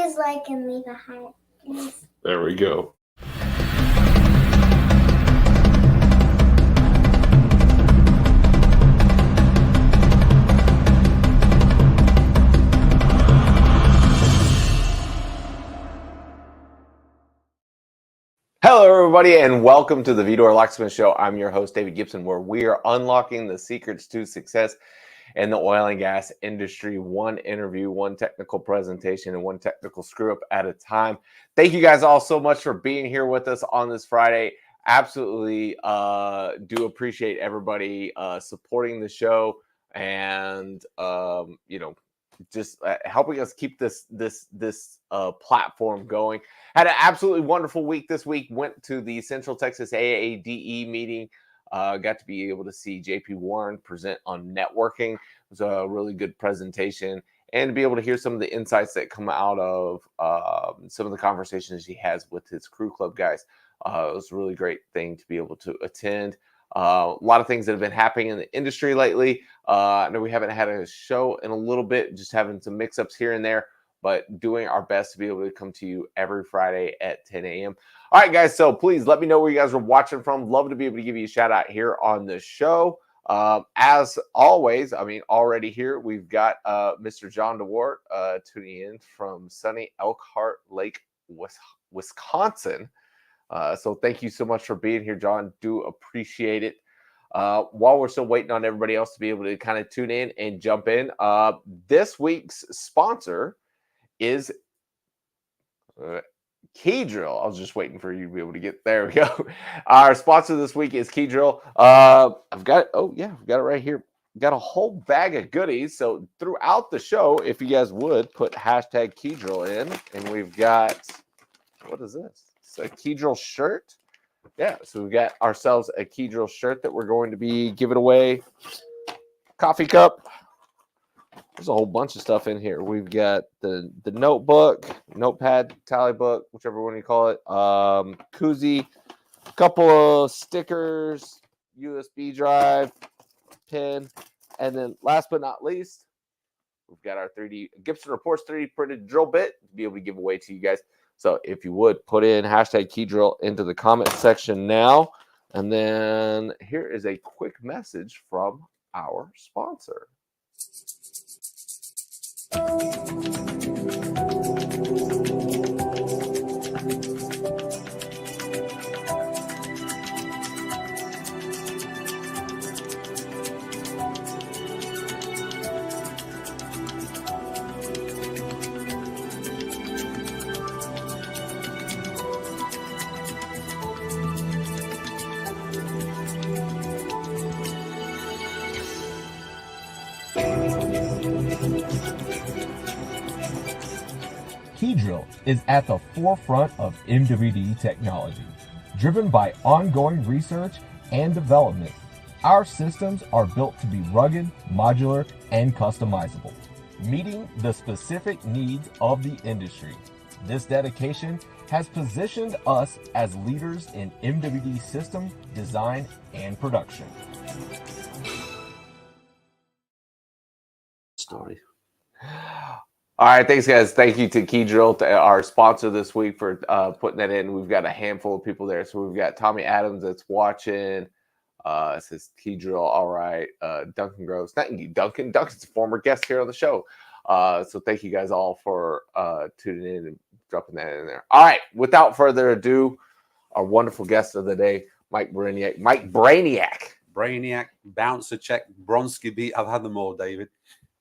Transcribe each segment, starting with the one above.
Please like and leave a heart. There we go. Hello, everybody, and welcome to the Vidor Locksmith Show. I'm your host, David Gibson, where we are unlocking the secrets to success in the oil and gas industry. One interview, one technical presentation, and one technical screw up at a time. Thank you guys all so much for being here with us on this Friday. Absolutely do appreciate everybody supporting the show and just helping us keep this platform going. Had an absolutely wonderful week this week. Went to the Central Texas AADE meeting. Got to be able to see JP Warren present on networking. It was a really good presentation, and to be able to hear some of the insights that come out of some of the conversations he has with his crew club guys. It was a really great thing to be able to attend. A lot of things that have been happening in the industry lately. I know we haven't had a show in a little bit, just having some mix-ups here and there, but doing our best to be able to come to you every Friday at 10 a.m. All right, guys, so please let me know where you guys are watching from. Love to be able to give you a shout-out here on the show. As always, already here, we've got Mr. John DeWart tuning in from sunny Elkhart Lake, Wisconsin. So thank you so much for being here, John. Do appreciate it. While we're still waiting on everybody else to be able to kind of tune in and jump in, this week's sponsor is KEYDRILL. I was just waiting for you to be able to get there. We go. Our sponsor this week is KEYDRILL. I've got it right here. Got a whole bag of goodies. So throughout the show, if you guys would put hashtag KEYDRILL in, and we've got, what is this? It's a KEYDRILL shirt. Yeah, so we got ourselves a KEYDRILL shirt that we're going to be giving away. Coffee cup. There's a whole bunch of stuff in here. We've got the notebook, notepad, tally book, whichever one you call it. Koozie, a couple of stickers, USB drive, pin, and then last but not least, we've got our Gibson Reports 3D printed drill bit to be able to give away to you guys. So if you would put in hashtag KEYDRILL into the comment section now. And then here is a quick message from our sponsor. KEYDRILL is at the forefront of MWD technology. Driven by ongoing research and development, our systems are built to be rugged, modular, and customizable, meeting the specific needs of the industry. This dedication has positioned us as leaders in MWD system design and production. Story. All right, thanks, guys. Thank you to KEYDRILL, our sponsor this week, for putting that in. We've got a handful of people there. So we've got Tommy Adams that's watching. It says KEYDRILL, all right. Duncan Groves. Thank you, Duncan. Duncan's a former guest here on the show. So thank you guys all for tuning in and dropping that in there. All right, without further ado, our wonderful guest of the day, Mike Baraniak. Mike Baraniak. Brainiac, Bouncer Check, Bronski Beat. I've had them all, David.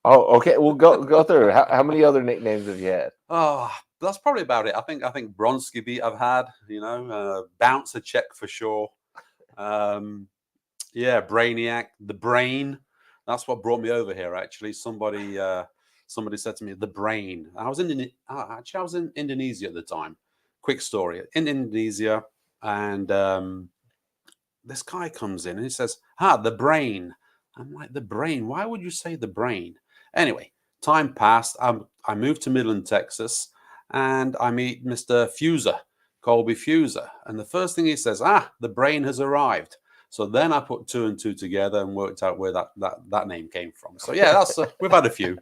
Oh, okay. We'll go through. How many other nicknames have you had? Oh, that's probably about it. I think Bronski Beat I've had, Bouncer Check for sure. Brainiac, the Brain. That's what brought me over here. Actually, somebody said to me, the Brain. I was in Indonesia at the time. Quick story. In Indonesia, and this guy comes in and he says, the Brain. I'm like, the Brain? Why would you say the Brain? Anyway, time passed. I moved to Midland, Texas, and I meet Mr. Fuser, Colby Fuser. And the first thing he says, the Brain has arrived. So then I put two and two together and worked out where that name came from. So yeah, that's we've had a few.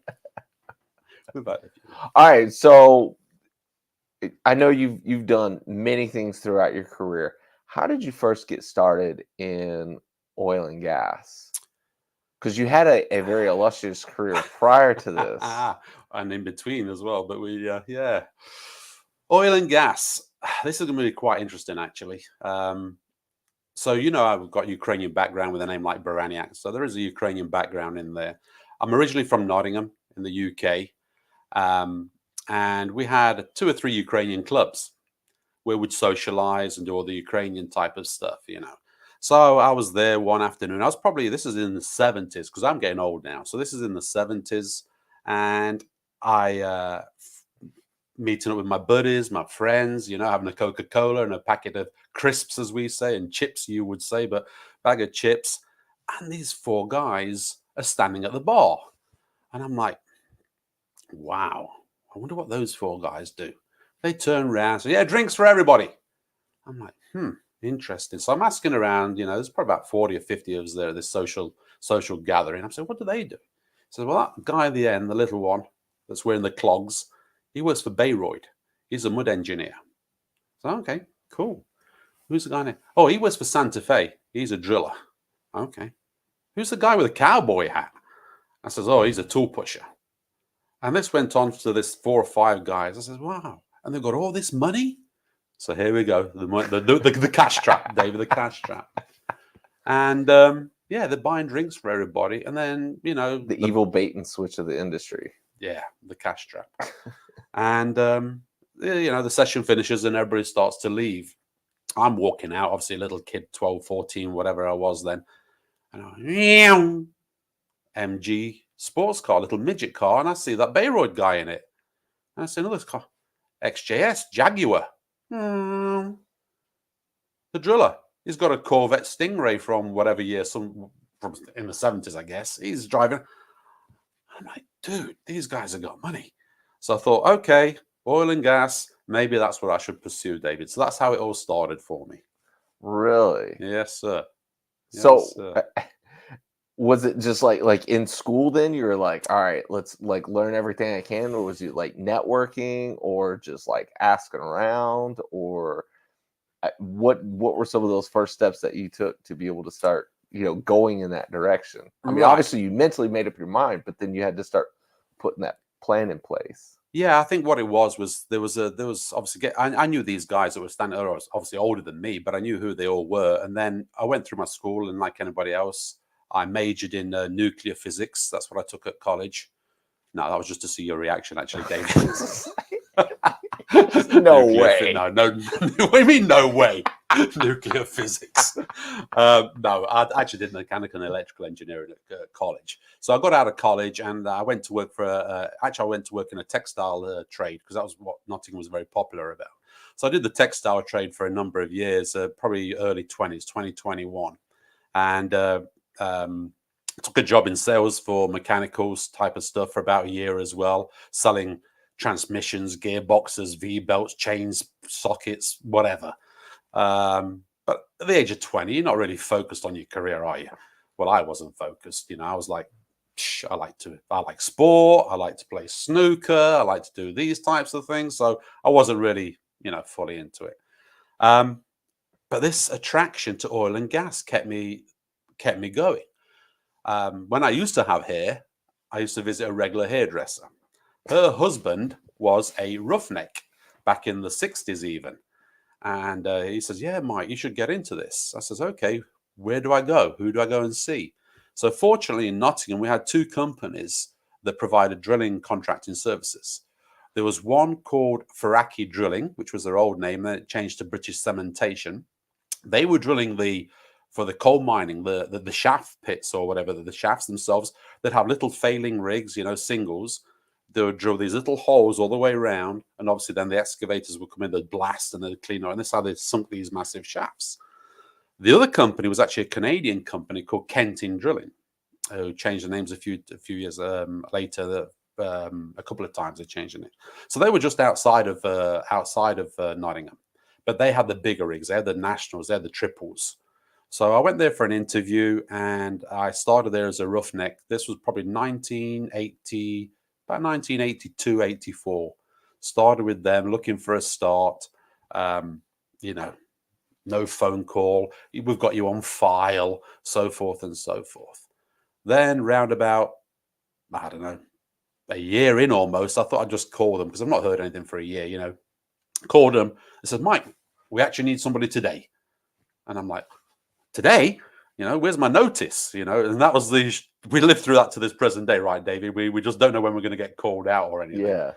All right, so I know you've done many things throughout your career. How did you first get started in oil and gas? Because you had a very illustrious career prior to this. And in between as well. But yeah, oil and gas. This is going to be quite interesting, actually. So I've got Ukrainian background with a name like Baraniak. So there is a Ukrainian background in there. I'm originally from Nottingham in the UK, and we had 2 or 3 Ukrainian clubs where we'd socialize and do all the Ukrainian type of stuff. So I was there one afternoon. This is in the 70s, because I'm getting old now. So this is in the 70s, and I meeting up with my buddies, my friends, having a Coca-Cola and a packet of crisps, as we say, and chips, you would say, but bag of chips. And these 4 guys are standing at the bar. And I'm like, wow, I wonder what those 4 guys do. They turn around and say, yeah, drinks for everybody. I'm like, interesting. So I'm asking around, there's probably about 40 or 50 of us there at this social gathering. I'm saying, what do they do? So, well, that guy at the end, the little one that's wearing the clogs, he works for Bayreuth. He's a mud engineer. So, okay, cool. Who's the guy now? Oh, he works for Santa Fe. He's a driller. Okay. Who's the guy with a cowboy hat? I says, oh, he's a tool pusher. And this went on to this 4 or 5 guys. I says, wow. And they've got all this money? So here we go. The cash trap, David, the cash trap. And they're buying drinks for everybody. And then, the evil bait and switch of the industry. Yeah, the cash trap. And, the session finishes and everybody starts to leave. I'm walking out, obviously a little kid, 12, 14, whatever I was then. And I'm MG sports car, little midget car. And I see that Bayreuth guy in it. And I see another car, XJS, Jaguar. The driller. He's got a Corvette Stingray from whatever year, from in the 70s, I guess. He's driving. I'm like, dude, these guys have got money. So I thought, okay, oil and gas, maybe that's what I should pursue, David. So that's how it all started for me. Really? Yes, sir. So was it just like in school then you were like, all right, let's like learn everything I can? Or was you like networking or just like asking around? Or what were some of those first steps that you took to be able to start, going in that direction? I mean, obviously you mentally made up your mind, but then you had to start putting that plan in place. Yeah, I think what it was there was obviously, I knew these guys that were standing, or obviously older than me, but I knew who they all were. And then I went through my school, and like anybody else, I majored in nuclear physics. That's what I took at college. No, that was just to see your reaction, actually, David. No way. No. What do you mean, no way? Nuclear physics. No, I actually did mechanical and electrical engineering at college. So I got out of college and I went to work for I went to work in a textile trade, because that was what Nottingham was very popular about. So I did the textile trade for a number of years, probably early 20s, 2021. And took a job in sales for mechanicals type of stuff for about a year as well, selling transmissions, gearboxes, V-belts, chains, sockets, whatever. But at the age of 20, you're not really focused on your career, are you? Well, I wasn't focused. I was like, I like sport. I like to play snooker. I like to do these types of things. So I wasn't really, fully into it. But this attraction to oil and gas kept me going. When I used to have hair, I used to visit a regular hairdresser. Her husband was a roughneck back in the 60s even. And he says, yeah, Mike, you should get into this. I says, okay, where do I go? Who do I go and see? So fortunately in Nottingham, we had 2 companies that provided drilling contracting services. There was one called Ferraki Drilling, which was their old name. Then it changed to British Cementation. They were drilling for the coal mining, the shaft pits or whatever, the shafts themselves that have little failing rigs, singles. They would drill these little holes all the way around, and obviously then the excavators would come in, they'd blast and they'd clean out, and this is how they sunk these massive shafts. The other company was actually a Canadian company called Kentin Drilling, who changed the names a few years later. A couple of times they changed the name. So they were just outside of Nottingham, but they had the bigger rigs. They had the nationals, they had the triples. So I went there for an interview, and I started there as a roughneck. This was probably 1982, 84. Started with them, looking for a start. You know, no phone call. We've got you on file, so forth and so forth. Then round about, I don't know, a year in almost, I thought I'd just call them because I've not heard anything for a year, you know. Called them. I said, Mike, we actually need somebody today. And I'm like, today? You know, where's my notice? You know, and that was we lived through that to this present day, right, David? We just don't know when we're going to get called out or anything. Yeah.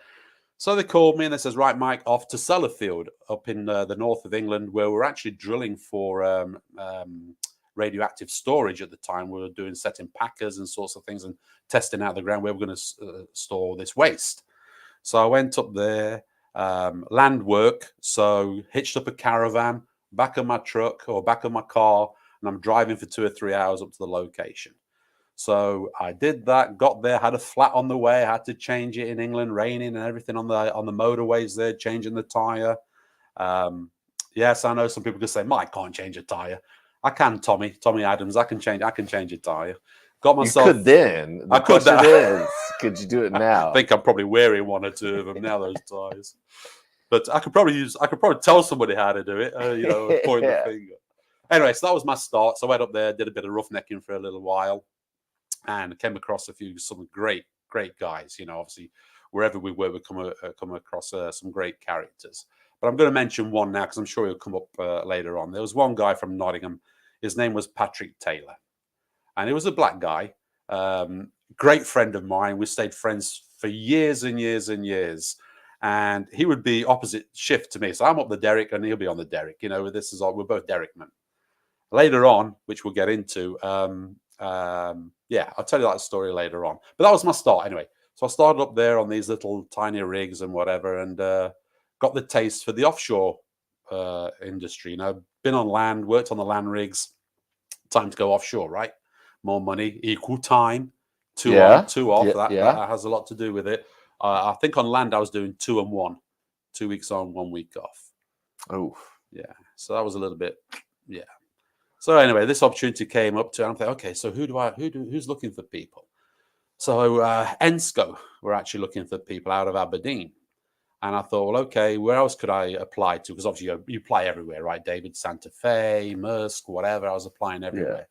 So they called me and they says, right, Mike, off to Sellafield up in the north of England, where we're actually drilling for radioactive storage at the time. We were doing setting packers and sorts of things and testing out the ground where we're going to store this waste. So I went up there, land work. So hitched up a caravan, back of my truck or back of my car, and I'm driving for 2 or 3 hours up to the location. So I did that, got there, had a flat on the way, had to change it in England, raining and everything on the motorways there, changing the tire. Yes, I know some people could say, Mike can't change a tire. I can, Tommy Adams. I can change a tire. Got myself. You could then. I could. Could you do it now? I think I'm probably wearing 1 or 2 of them now. Those tires, but I could probably tell somebody how to do it. You know, point the finger. Anyway, so that was my start. So I went up there, did a bit of roughnecking for a little while, and came across some great guys. You know, obviously wherever we were, we come across some great characters. But I'm going to mention one now because I'm sure he'll come up later on. There was one guy from Nottingham. His name was Patrick Taylor, and he was a black guy. Great friend of mine. We stayed friends for years and years and years. And he would be opposite shift to me. So I'm up the derrick and he'll be on the derrick. You know, we're both derrickmen. Later on, which we'll get into, yeah, I'll tell you that story later on. But that was my start anyway. So I started up there on these little tiny rigs and whatever, and got the taste for the offshore industry. You know, been on land, worked on the land rigs. Time to go offshore, right? More money, equal time, 2 on, 2 off. That has a lot to do with it. I think on land I was doing 2 and 1, 2 weeks on, 1 week off. Oh, yeah. So that was a little bit, yeah. So anyway, this opportunity came up to, and I'm thinking, okay, so who's looking for people? So Ensco were actually looking for people out of Aberdeen. And I thought, well, okay, where else could I apply to? Because obviously you apply everywhere, right, David? Santa Fe, Maersk, whatever. I was applying everywhere.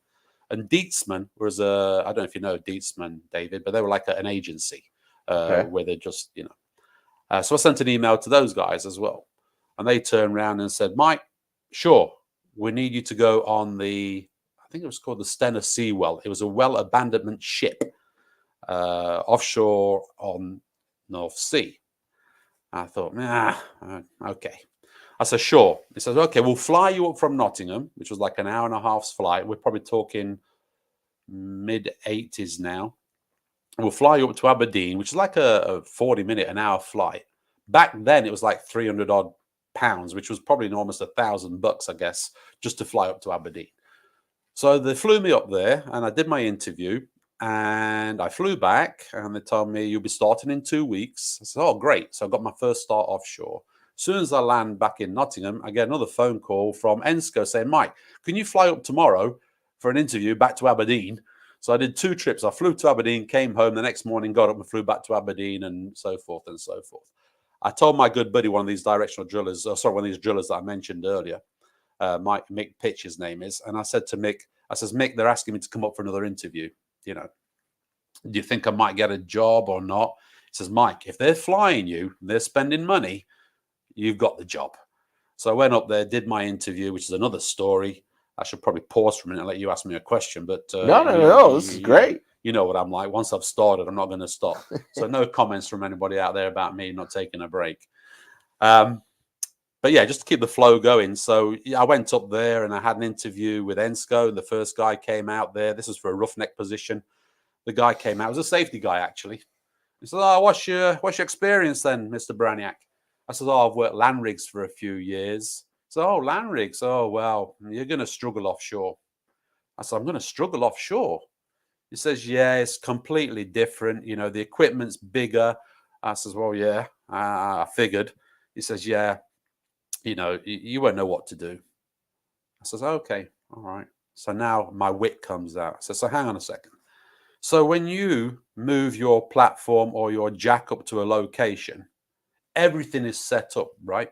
Yeah. And Dietzman was I don't know if you know Dietzman, David, but they were like an agency where they just, you know. So I sent an email to those guys as well. And they turned around and said, Mike, sure, we need you to go on I think it was called the Stena Sea Well. It was a well abandonment ship offshore on North Sea. I thought, okay. I said, sure. He says, okay, we'll fly you up from Nottingham, which was like an hour and a half's flight. We're probably talking mid-80s now. We'll fly you up to Aberdeen, which is like a 40-minute, an hour flight. Back then, it was like 300 odd pounds, which was probably almost $1,000, I guess, just to fly up to Aberdeen. So they flew me up there, and I did my interview. And I flew back and they told me you'll be starting in 2 weeks. I said, oh, great. So I got my first start offshore. As soon as I land back in Nottingham, I get another phone call from Ensco saying, Mike, can you fly up tomorrow for an interview back to Aberdeen? So I did 2 trips. I flew to Aberdeen, came home the next morning, got up and flew back to Aberdeen and so forth and so forth. I told my good buddy, one of these directional drillers, one of these drillers that I mentioned earlier, Mick Pitch, his name is. And I said to Mick, Mick, they're asking me to come up for another interview. You know, do you think I might get a job or not? He says, Mike, if they're flying you, they're spending money, you've got the job. So I went up there, did my interview, which is another story. I should probably pause for a minute and let you ask me a question. But no, this is great. You know what I'm like. Once I've started, I'm not going to stop. So no comments from anybody out there about me not taking a break. But yeah, just to keep the flow going. So I went up there and I had an interview with Ensco. The first guy came out there. This was for a roughneck position. The guy came out. It was a safety guy, actually. He said, oh, what's your experience then, Mr. Baraniak? I said, oh, I've worked land rigs for a few years. So, oh, land rigs. Oh, well, you're going to struggle offshore. I said, I'm going to struggle offshore. He says, yeah, it's completely different. You know, the equipment's bigger. I says, well, yeah, I figured. He says, yeah, you know, you won't know what to do. I says, okay, all right. So now my wit comes out. I says, so hang on a second. So when you move your platform or your jack up to a location, everything is set up, right?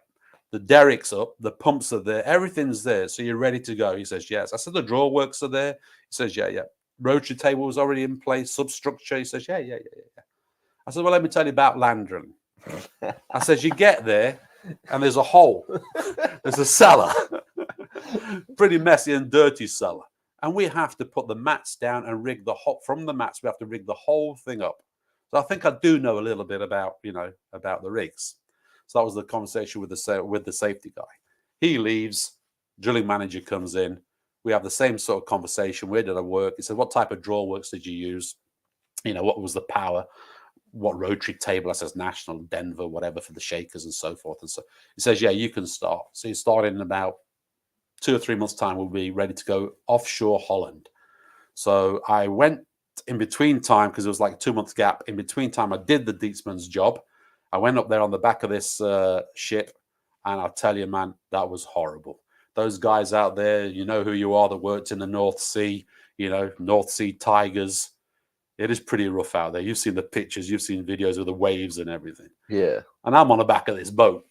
The derrick's up, the pumps are there, everything's there. So you're ready to go. He says, yes. I said, the draw works are there. He says, yeah, yeah. Rotary table was already in place, substructure. He says, yeah, yeah, yeah, yeah. I said, well, let me tell you about land drilling. I said, you get there and there's a hole. There's a cellar. Pretty messy and dirty cellar. And we have to put the mats down and rig the whole, from the mats, we have to rig the whole thing up. So I think I do know a little bit about, about the rigs. So that was the conversation with the safety guy. He leaves, drilling manager comes in. We have the same sort of conversation. Where did I work? He said, what type of draw works did you use? What was the power? What rotary table? I says National, Denver, whatever, for the shakers and so forth. And so he says, yeah, you can start. So he started in about 2 or 3 months' time. We'll be ready to go offshore Holland. So I went in between time, because it was like a 2-month gap. In between time, I did the Dietzman's job. I went up there on the back of this ship, and I'll tell you, man, that was horrible. Those guys out there, you know who you are, that worked in the North Sea, North Sea Tigers. It is pretty rough out there. You've seen the pictures, you've seen videos of the waves and everything. Yeah. And I'm on the back of this boat,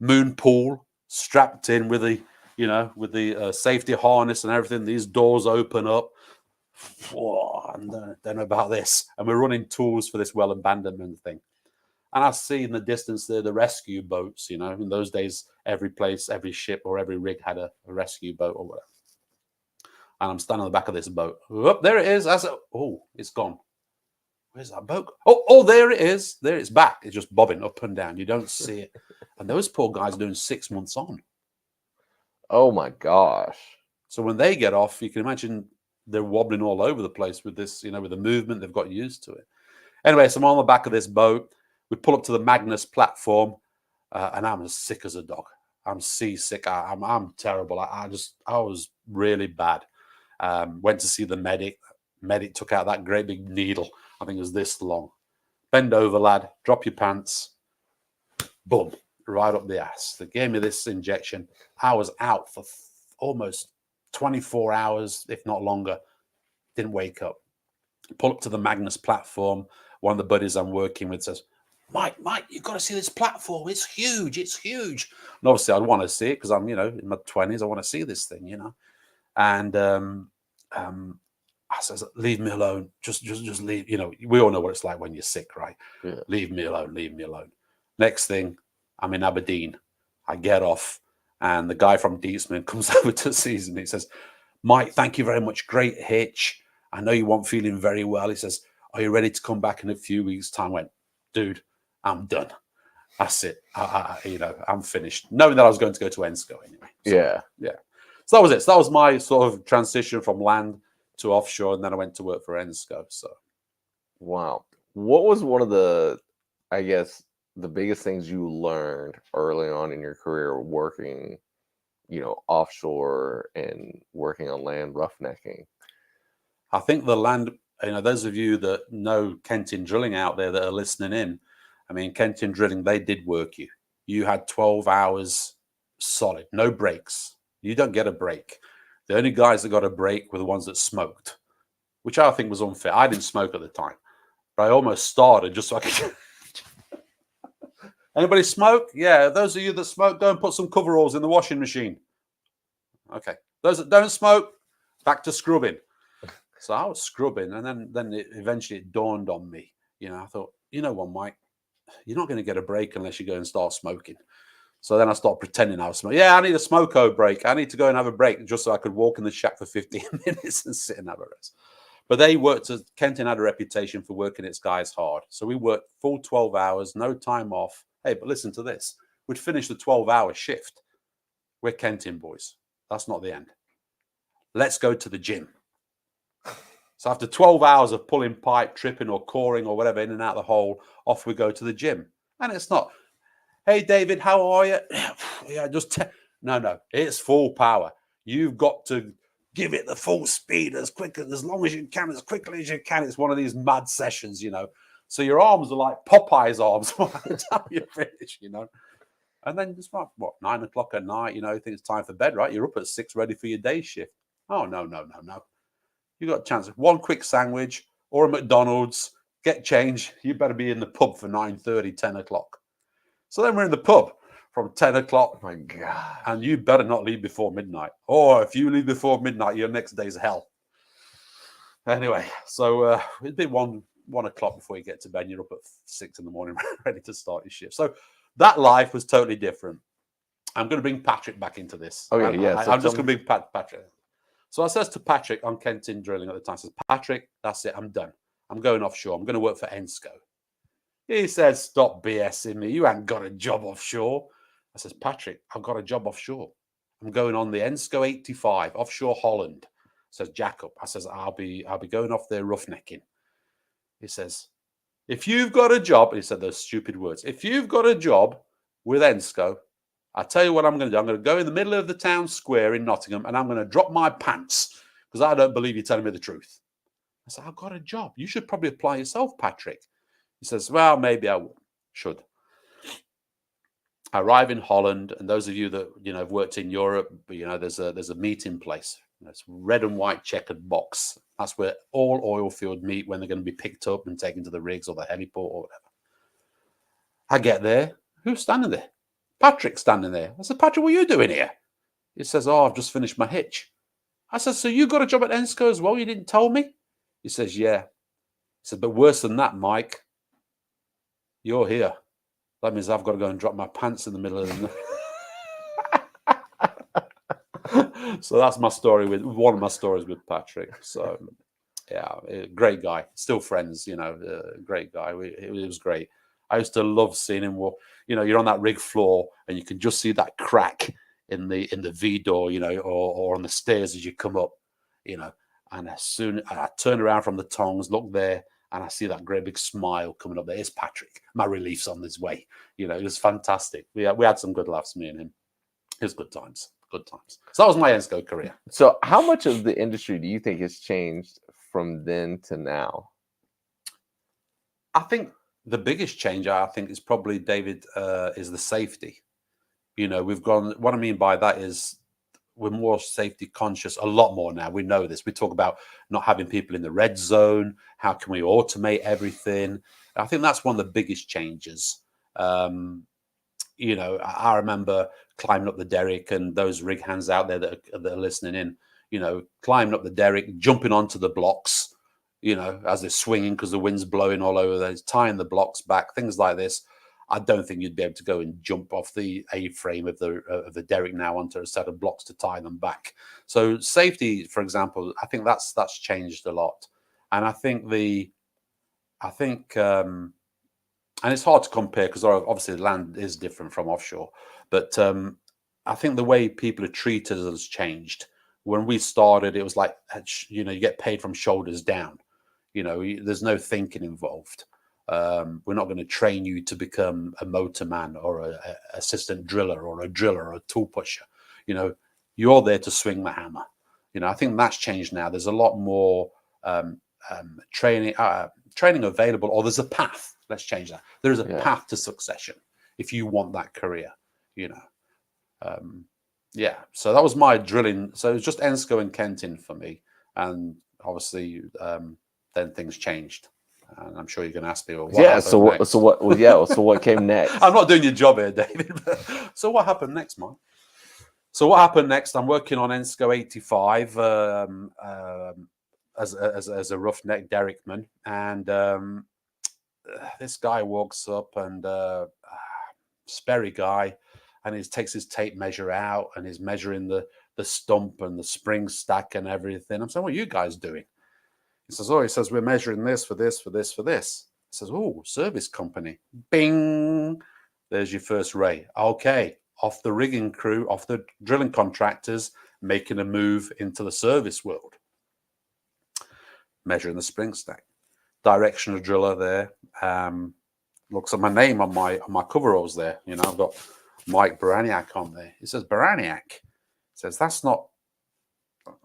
moon pool, strapped in with the safety harness and everything. These doors open up. And don't know about this. And we're running tools for this well abandonment thing. And I see in the distance there the rescue boats. In those days, every place, every ship or every rig had a rescue boat or whatever. And I'm standing on the back of this boat. Oh, there it is. I said, oh, it's gone. Where's that boat? Oh, there it is. There it's back. It's just bobbing up and down. You don't see it. And those poor guys are doing 6 months on. Oh my gosh. So when they get off, you can imagine they're wobbling all over the place with this, with the movement. They've got used to it. Anyway, so I'm on the back of this boat. We pull up to the Magnus platform, and I'm as sick as a dog. I'm seasick. I'm terrible. I was really bad. Went to see the medic. Medic took out that great big needle. I think it was this long. Bend over, lad. Drop your pants. Boom. Right up the ass. They gave me this injection. I was out for almost 24 hours, if not longer. Didn't wake up. Pull up to the Magnus platform. One of the buddies I'm working with says, Mike, you've got to see this platform. It's huge. It's huge. And obviously, I'd want to see it because I'm, in my 20s. I want to see this thing, And I says, leave me alone. Just leave. We all know what it's like when you're sick, right? Yeah. Leave me alone. Leave me alone. Next thing, I'm in Aberdeen. I get off, and the guy from Dietzman comes over to see me. He says, Mike, thank you very much. Great hitch. I know you weren't feeling very well. He says, are you ready to come back in a few weeks' time? I went, dude, I'm done. That's it. I'm finished. Knowing that I was going to go to Ensco anyway. So, yeah. So that was it. So that was my sort of transition from land to offshore, and then I went to work for Ensco. So, wow. What was one of the, I guess, the biggest things you learned early on in your career working, offshore and working on land roughnecking? I think the land, those of you that know Kenton Drilling out there that are listening in, I mean, Kenton Drilling, they did work you. You had 12 hours solid, no breaks. You don't get a break. The only guys that got a break were the ones that smoked, which I think was unfair. I didn't smoke at the time, but I almost started just so I could. Anybody smoke? Yeah, those of you that smoke, go and put some coveralls in the washing machine. Okay. Those that don't smoke, back to scrubbing. So I was scrubbing, and then eventually it dawned on me. I thought, you know what, Mike? You're not going to get a break unless you go and start smoking. So then I started pretending I was smoking. Yeah, I need a smoko break. I need to go and have a break just so I could walk in the shack for 15 minutes and sit and have a rest. But Kenton had a reputation for working its guys hard. So we worked full 12 hours, no time off. Hey, but listen to this. We'd finish the 12-hour shift. We're Kenton boys. That's not the end. Let's go to the gym. So after 12 hours of pulling pipe, tripping or coring or whatever in and out of the hole, off we go to the gym. And it's not, hey, David, how are you? Yeah, no, it's full power. You've got to give it the full speed as long as you can, as quickly as you can. It's one of these mad sessions, So your arms are like Popeye's arms by the time you finish, And then it's like, 9 o'clock at night, you think it's time for bed, right? You're up at 6 ready for your day shift. Oh, no. You got a chance of one quick sandwich or a McDonald's, get change. You better be in the pub for 9:30, 10 o'clock. So then we're in the pub from 10 o'clock. Oh my God. And you better not leave before midnight. Or if you leave before midnight, your next day's hell. Anyway, so it'd be one o'clock before you get to bed. You're up at 6 in the morning, ready to start your shift. So that life was totally different. I'm going to bring Patrick back into this. Okay, yeah. I'm just going to bring Patrick. So I says to Patrick on Kenton Drilling at the time, I says, Patrick, that's it. I'm done. I'm going offshore. I'm going to work for Ensco. He says, stop BSing me. You ain't got a job offshore. I says, Patrick, I've got a job offshore. I'm going on the Ensco 85 offshore Holland. Says Jack up. I says, I'll be going off there roughnecking. He says, if you've got a job, he said those stupid words. If you've got a job with Ensco, I tell you what I'm going to do. I'm going to go in the middle of the town square in Nottingham and I'm going to drop my pants because I don't believe you're telling me the truth. I said, I've got a job. You should probably apply yourself, Patrick. He says, well, maybe I should. I arrive in Holland, and those of you that have worked in Europe, there's a meeting place. It's red and white checkered box. That's where all oil field meet when they're going to be picked up and taken to the rigs or the heliport or whatever. I get there. Who's standing there? Patrick's standing there. I said, Patrick, what are you doing here? He says, oh, I've just finished my hitch. I said, so you got a job at Ensco as well? You didn't tell me? He says, yeah. He said, but worse than that, Mike, you're here. That means I've got to go and drop my pants in the middle of the night. So that's my story with one of my stories with Patrick. So, yeah, great guy. Still friends, great guy. It was great. I used to love seeing him walk. You're on that rig floor and you can just see that crack in the V door, or on the stairs as you come up, and as soon I turn around from the tongs, look there, and I see that great big smile coming up there. It's Patrick. My relief's on his way. It was fantastic. We had some good laughs, me and him. It was good times. Good times. So that was my Ensco career. So how much of the industry do you think has changed from then to now? I think the biggest change, is probably, David, is the safety. We've gone, what I mean by that is we're more safety conscious, a lot more now. We know this. We talk about not having people in the red zone. How can we automate everything? I think that's one of the biggest changes. I remember climbing up the derrick, and those rig hands out there that are listening in, climbing up the derrick, jumping onto the blocks, as they're swinging because the wind's blowing all over there, tying the blocks back, things like this. I don't think you'd be able to go and jump off the A-frame of the derrick now onto a set of blocks to tie them back. So safety, for example, I think that's changed a lot. And I think and it's hard to compare because obviously land is different from offshore, but I think the way people are treated has changed. When we started, it was like, you get paid from shoulders down. There's no thinking involved. We're not going to train you to become a motorman or a assistant driller or a driller or a tool pusher. You're there to swing the hammer. I think that's changed now. There's a lot more training available, or there's a path. Let's change that. There is a path to succession if you want that career. So that was my drilling. So it was just Ensco and Kenton for me, and obviously then things changed. And I'm sure you're going to ask me, well, what came next? I'm not doing your job here, David. So what happened next, Mike? So what happened next? I'm working on Ensco 85 as a roughneck derrickman, and this guy walks up, and Sperry guy, and he takes his tape measure out and he's measuring the stump and the spring stack and everything. I'm saying, what are you guys doing? He says, we're measuring this for this, for this, for this. He says, oh, service company. Bing. There's your first ray. Okay. Off the rigging crew, off the drilling contractors, making a move into the service world. Measuring the spring stack. Directional driller there. Looks at my name on my coveralls there. I've got Mike Baraniak on there. He says, Baraniak. He says,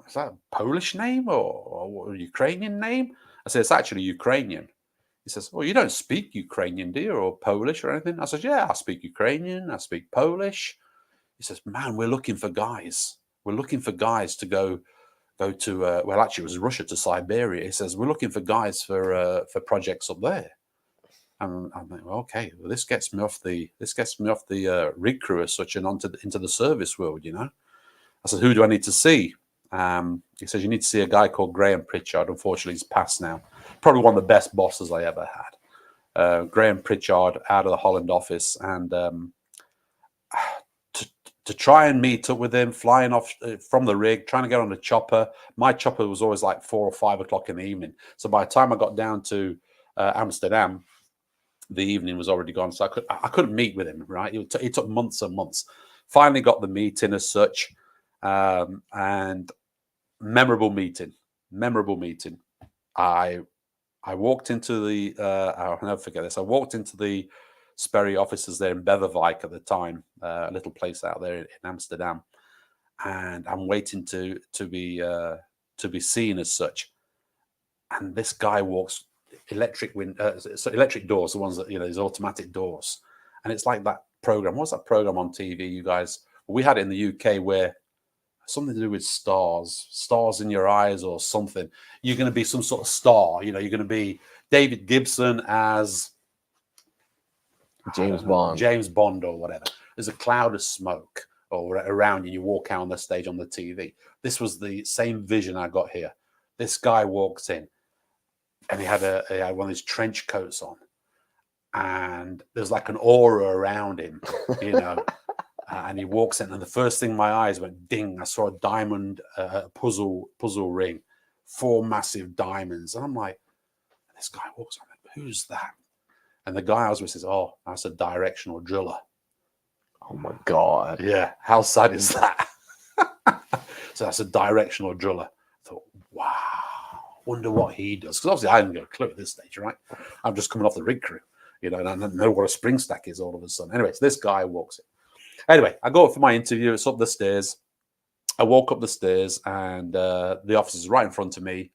is that a Polish name or a Ukrainian name? I said, it's actually Ukrainian. He says, well, you don't speak Ukrainian, do you, or Polish or anything? I said, yeah, I speak Ukrainian. I speak Polish. He says, man, we're looking for guys. We're looking for guys to go to, actually it was Russia to Siberia. He says, we're looking for guys for projects up there. And I'm like, well, okay, well, this gets me off the rig crew as such and into the service world, you know. I said, who do I need to see? He says, you need to see a guy called Graham Pritchard. Unfortunately, he's passed now. Probably one of the best bosses I ever had. Graham Pritchard out of the Holland office. And to try and meet up with him, flying off from the rig, trying to get on the chopper. My chopper was always like 4 or 5 o'clock in the evening. So by the time I got down to Amsterdam, the evening was already gone. So I couldn't meet with him, right? It took months and months. Finally got the meeting as such. And memorable meeting. I walked into the, I'll never forget this. I walked into the Sperry offices there in Beverwijk at the time, a little place out there in Amsterdam, and I'm waiting to be seen as such. And this guy walks electric doors, the ones that, you know, these automatic doors, and it's like that program. What's that program on TV, you guys? We had it in the UK where something to do with stars in your eyes or something. You're going to be some sort of star. You know, you're going to be David Gibson as James Bond or whatever. There's a cloud of smoke or around you. You walk out on the stage on the TV. This was the same vision I got here. This guy walks in, and he had one of his trench coats on, and there's like an aura around him, you know. And he walks in, and the first thing my eyes went ding. I saw a diamond puzzle ring, 4 massive diamonds, and I'm like, this guy walks on. Who's that? And the guy I was with says, "Oh, that's a directional driller." Oh my God! Yeah, how sad is that? So that's a directional driller. I thought, wow, wonder what he does. Because obviously I haven't got a clue at this stage, right? I'm just coming off the rig crew, you know, and I know what a spring stack is all of a sudden. Anyway, so this guy walks in. Anyway, I go up for my interview. It's up the stairs. I walk up the stairs, and the office is right in front of me.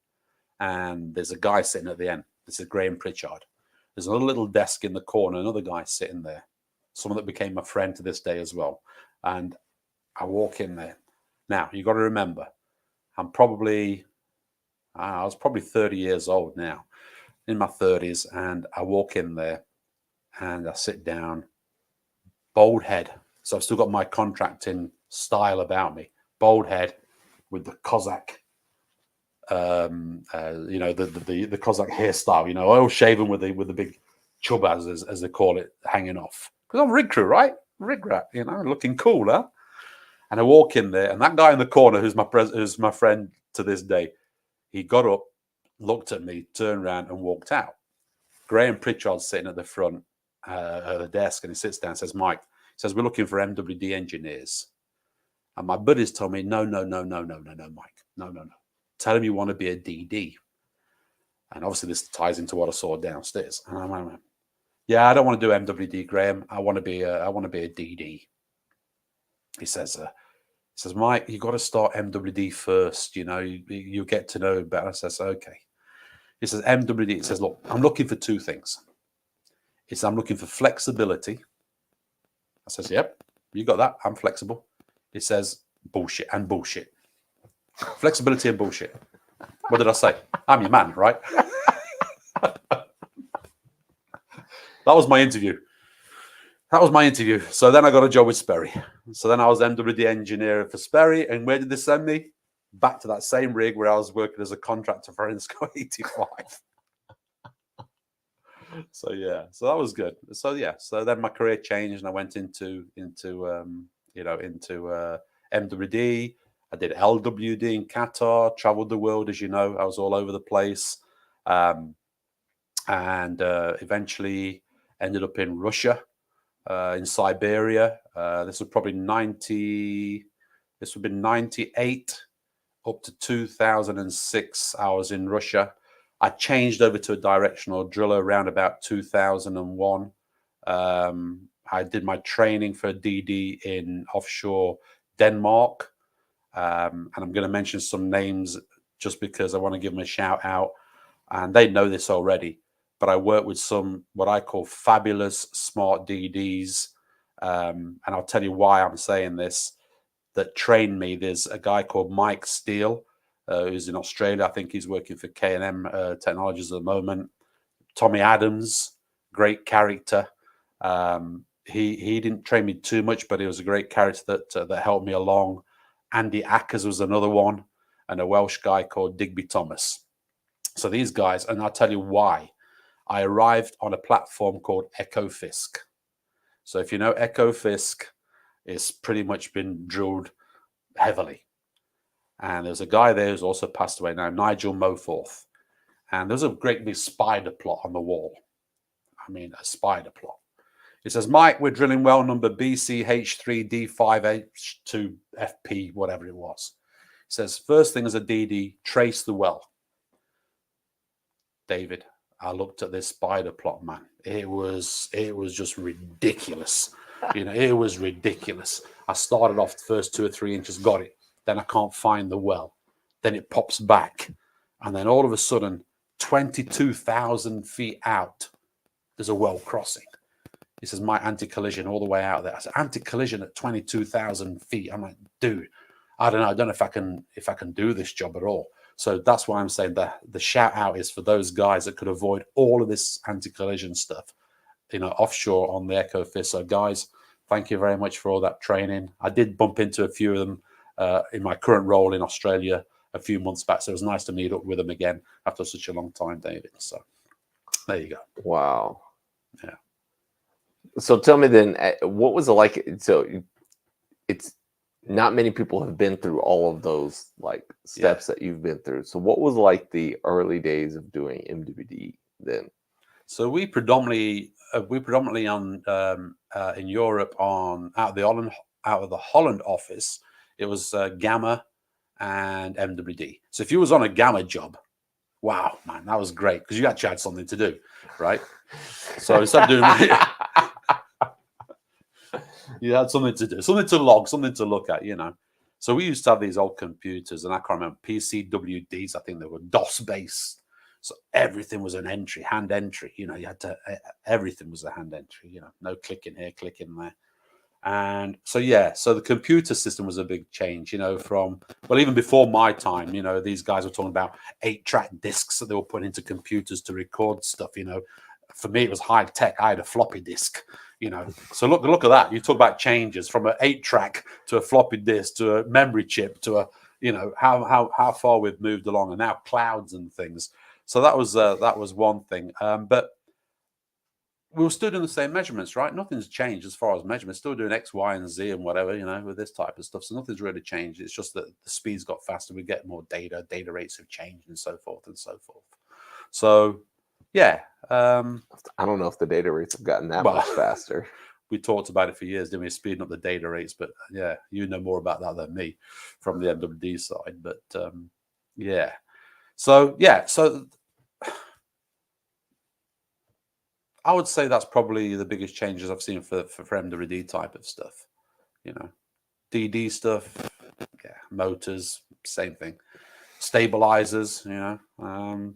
And there's a guy sitting at the end. This is Graham Pritchard. There's another little desk in the corner, another guy sitting there, someone that became a friend to this day as well. And I walk in there. Now, you got to remember, I was probably 30 years old now, in my 30s, and I walk in there, and I sit down, bald head. So I've still got my contracting style about me, bald head with the Cossack, you know, the Cossack hairstyle, you know, oil shaven with the big chubas, as they call it, hanging off. Because I'm rig crew, right? Rig rat, you know, looking cool, huh? And I walk in there, and that guy in the corner, who's my friend to this day, he got up, looked at me, turned around, and walked out. Graham Pritchard's sitting at the front of the desk, and he sits down and says, "Mike," he says, "we're looking for MWD engineers." And my buddies told me, no, Mike, no. Tell him you want to be a DD. And obviously this ties into what I saw downstairs. And I went, "Yeah, I don't want to do MWD, Graham. I want to be a DD." He says, "Mike, you got to start MWD first. You know, you get to know better." I says, "Okay." He says, "MWD." He says, "Look, I'm looking for 2 things." He says, "I'm looking for flexibility." I says, "Yep, you got that. I'm flexible." He says, "Bullshit and bullshit." Flexibility and bullshit. What did I say? I'm your man, right? That was my interview. So then I got a job with Sperry. So then I was MWD engineer for Sperry. And where did they send me? Back to that same rig where I was working as a contractor for Ensco 85. So yeah, so that was good. So yeah, so then my career changed, and I went into MWD. I did LWD in Qatar, traveled the world, as you know. I was all over the place, and eventually ended up in Russia, in Siberia. This was probably 90. This would have been 98 up to 2006. I was in Russia. I changed over to a directional driller around about 2001. I did my training for a DD in offshore Denmark. And I'm going to mention some names just because I want to give them a shout out. And they know this already. But I work with some what I call fabulous smart DDs. And I'll tell you why I'm saying this. That trained me. There's a guy called Mike Steele, who's in Australia. I think he's working for K&M Technologies at the moment. Tommy Adams, great character. He didn't train me too much, but he was a great character that helped me along. Andy Ackers was another one, and a Welsh guy called Digby Thomas. So these guys, and I'll tell you why. I arrived on a platform called Ecofisk. So if you know Ecofisk, it's pretty much been drilled heavily. And there's a guy there who's also passed away now, Nigel Moforth. And there's a great big spider plot on the wall. I mean, a spider plot. It says, Mike, we're drilling well number BCH3D5H2FP, whatever it was. It says, first thing as a DD, trace the well. David, I looked at this spider plot, man. It was just ridiculous. You know, it was ridiculous. I started off the first 2 or 3 inches, got it. Then I can't find the well. Then it pops back. And then all of a sudden, 22,000 feet out, there's a well crossing. He says, my anti-collision all the way out there. I said, anti-collision at 22,000 feet. I'm like, dude, I don't know. I don't know if I can do this job at all. So that's why I'm saying that the shout out is for those guys that could avoid all of this anti-collision stuff, you know, offshore on the Ecofisk. So guys, thank you very much for all that training. I did bump into a few of them in my current role in Australia a few months back. So it was nice to meet up with them again after such a long time, David. So there you go. Wow. Yeah. So tell me then, what was it like? So it's not many people have been through all of those like steps that you've been through. So what was like the early days of doing MWD then? So we predominantly on in Europe out of the Holland office, it was Gamma and MWD. So if you was on a Gamma job, wow, man, that was great because you actually had something to do, right? So instead of doing you had something to do, something to log, something to look at, you know. So we used to have these old computers, and I can't remember, PCWDs, I think they were DOS based. So everything was an entry, hand entry. You know, you had to, everything was a hand entry, you know, no clicking here, clicking there. And so, yeah, so the computer system was a big change, you know, from, well, even before my time, you know, these guys were talking about 8-track discs that they were putting into computers to record stuff, you know. For me, it was high tech. I had a floppy disk, you know. So look at that. You talk about changes from an 8-track to a floppy disk to a memory chip to a, you know, how far we've moved along, and now clouds and things. So that was one thing. But we were still doing the same measurements, right? Nothing's changed as far as measurements. Still doing X, Y, and Z and whatever, you know, with this type of stuff. So nothing's really changed. It's just that the speeds got faster. We get more data. Data rates have changed and so forth and so forth. So, yeah. I don't know if the data rates have gotten that much faster. We talked about it for years, didn't we? Speeding up the data rates. But, yeah, you know more about that than me from the MWD side. But, yeah. So, yeah. So I would say that's probably the biggest changes I've seen for MWD type of stuff. You know, DD stuff, yeah, motors, same thing. Stabilizers, you know.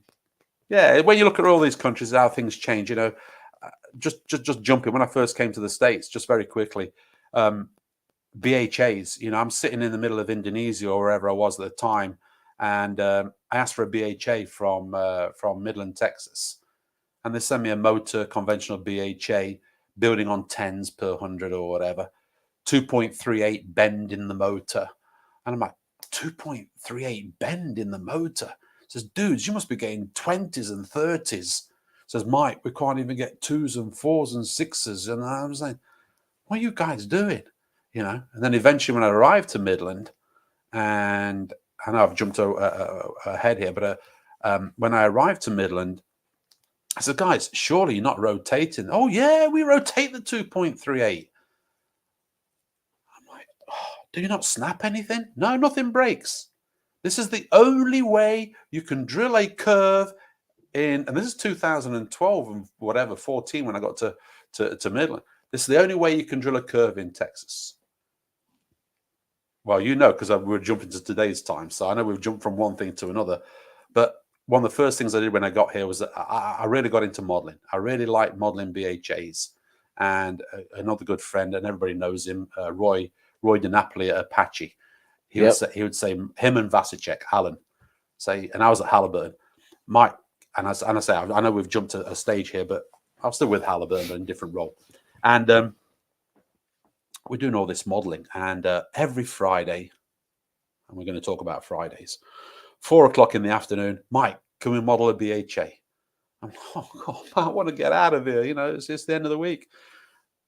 Yeah, when you look at all these countries, how things change, you know, just jumping. When I first came to the States, just very quickly, BHAs, you know, I'm sitting in the middle of Indonesia or wherever I was at the time, and I asked for a BHA from Midland, Texas. And they sent me a motor, conventional BHA, building on 10s per 100 or whatever, 2.38 bend in the motor. And I'm like, 2.38 bend in the motor? Says, dudes, you must be getting 20s and 30s. Says, Mike, we can't even get 2s and 4s and 6s. And I was like, what are you guys doing? You know. And then eventually when I arrived to Midland, and I know I've jumped ahead here, but when I arrived to Midland, I said, guys, surely you're not rotating. Oh, yeah, we rotate the 2.38. I'm like, oh, do you not snap anything? No, nothing breaks. This is the only way you can drill a curve in, and this is 2012 and whatever, 14 when I got to Midland. This is the only way you can drill a curve in Texas. Well, you know, because we're jumping to today's time. So I know we've jumped from one thing to another. But one of the first things I did when I got here was that I really got into modeling. I really liked modeling BHAs. And another good friend, and everybody knows him, Roy DiNapoli at Apache. He would say him and Vasicek, Alan, say, and I was at Halliburton, Mike, and I say, I know we've jumped a stage here, but I was still with Halliburton, but in a different role. And we're doing all this modeling. And every Friday, and we're going to talk about Fridays, 4 o'clock in the afternoon, Mike, can we model a BHA? I'm like, oh, God, I want to get out of here. You know, it's just the end of the week.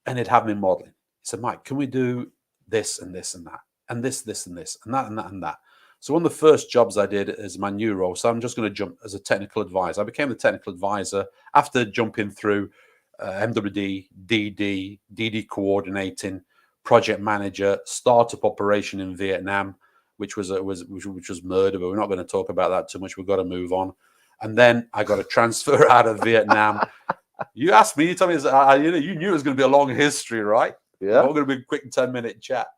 And he'd have me modeling. He said, Mike, can we do this and this and that? And this and this and that and that and that. So one of the first jobs I did is my new role. So I'm just going to jump as a technical advisor. I became the technical advisor after jumping through MWD, DD coordinating, project manager, startup operation in Vietnam, which was murder, but we're not going to talk about that too much. We've got to move on. And then I got a transfer out of Vietnam. You asked me, you told me, you knew it was going to be a long history, right? Yeah. We're going to be a quick 10-minute chat.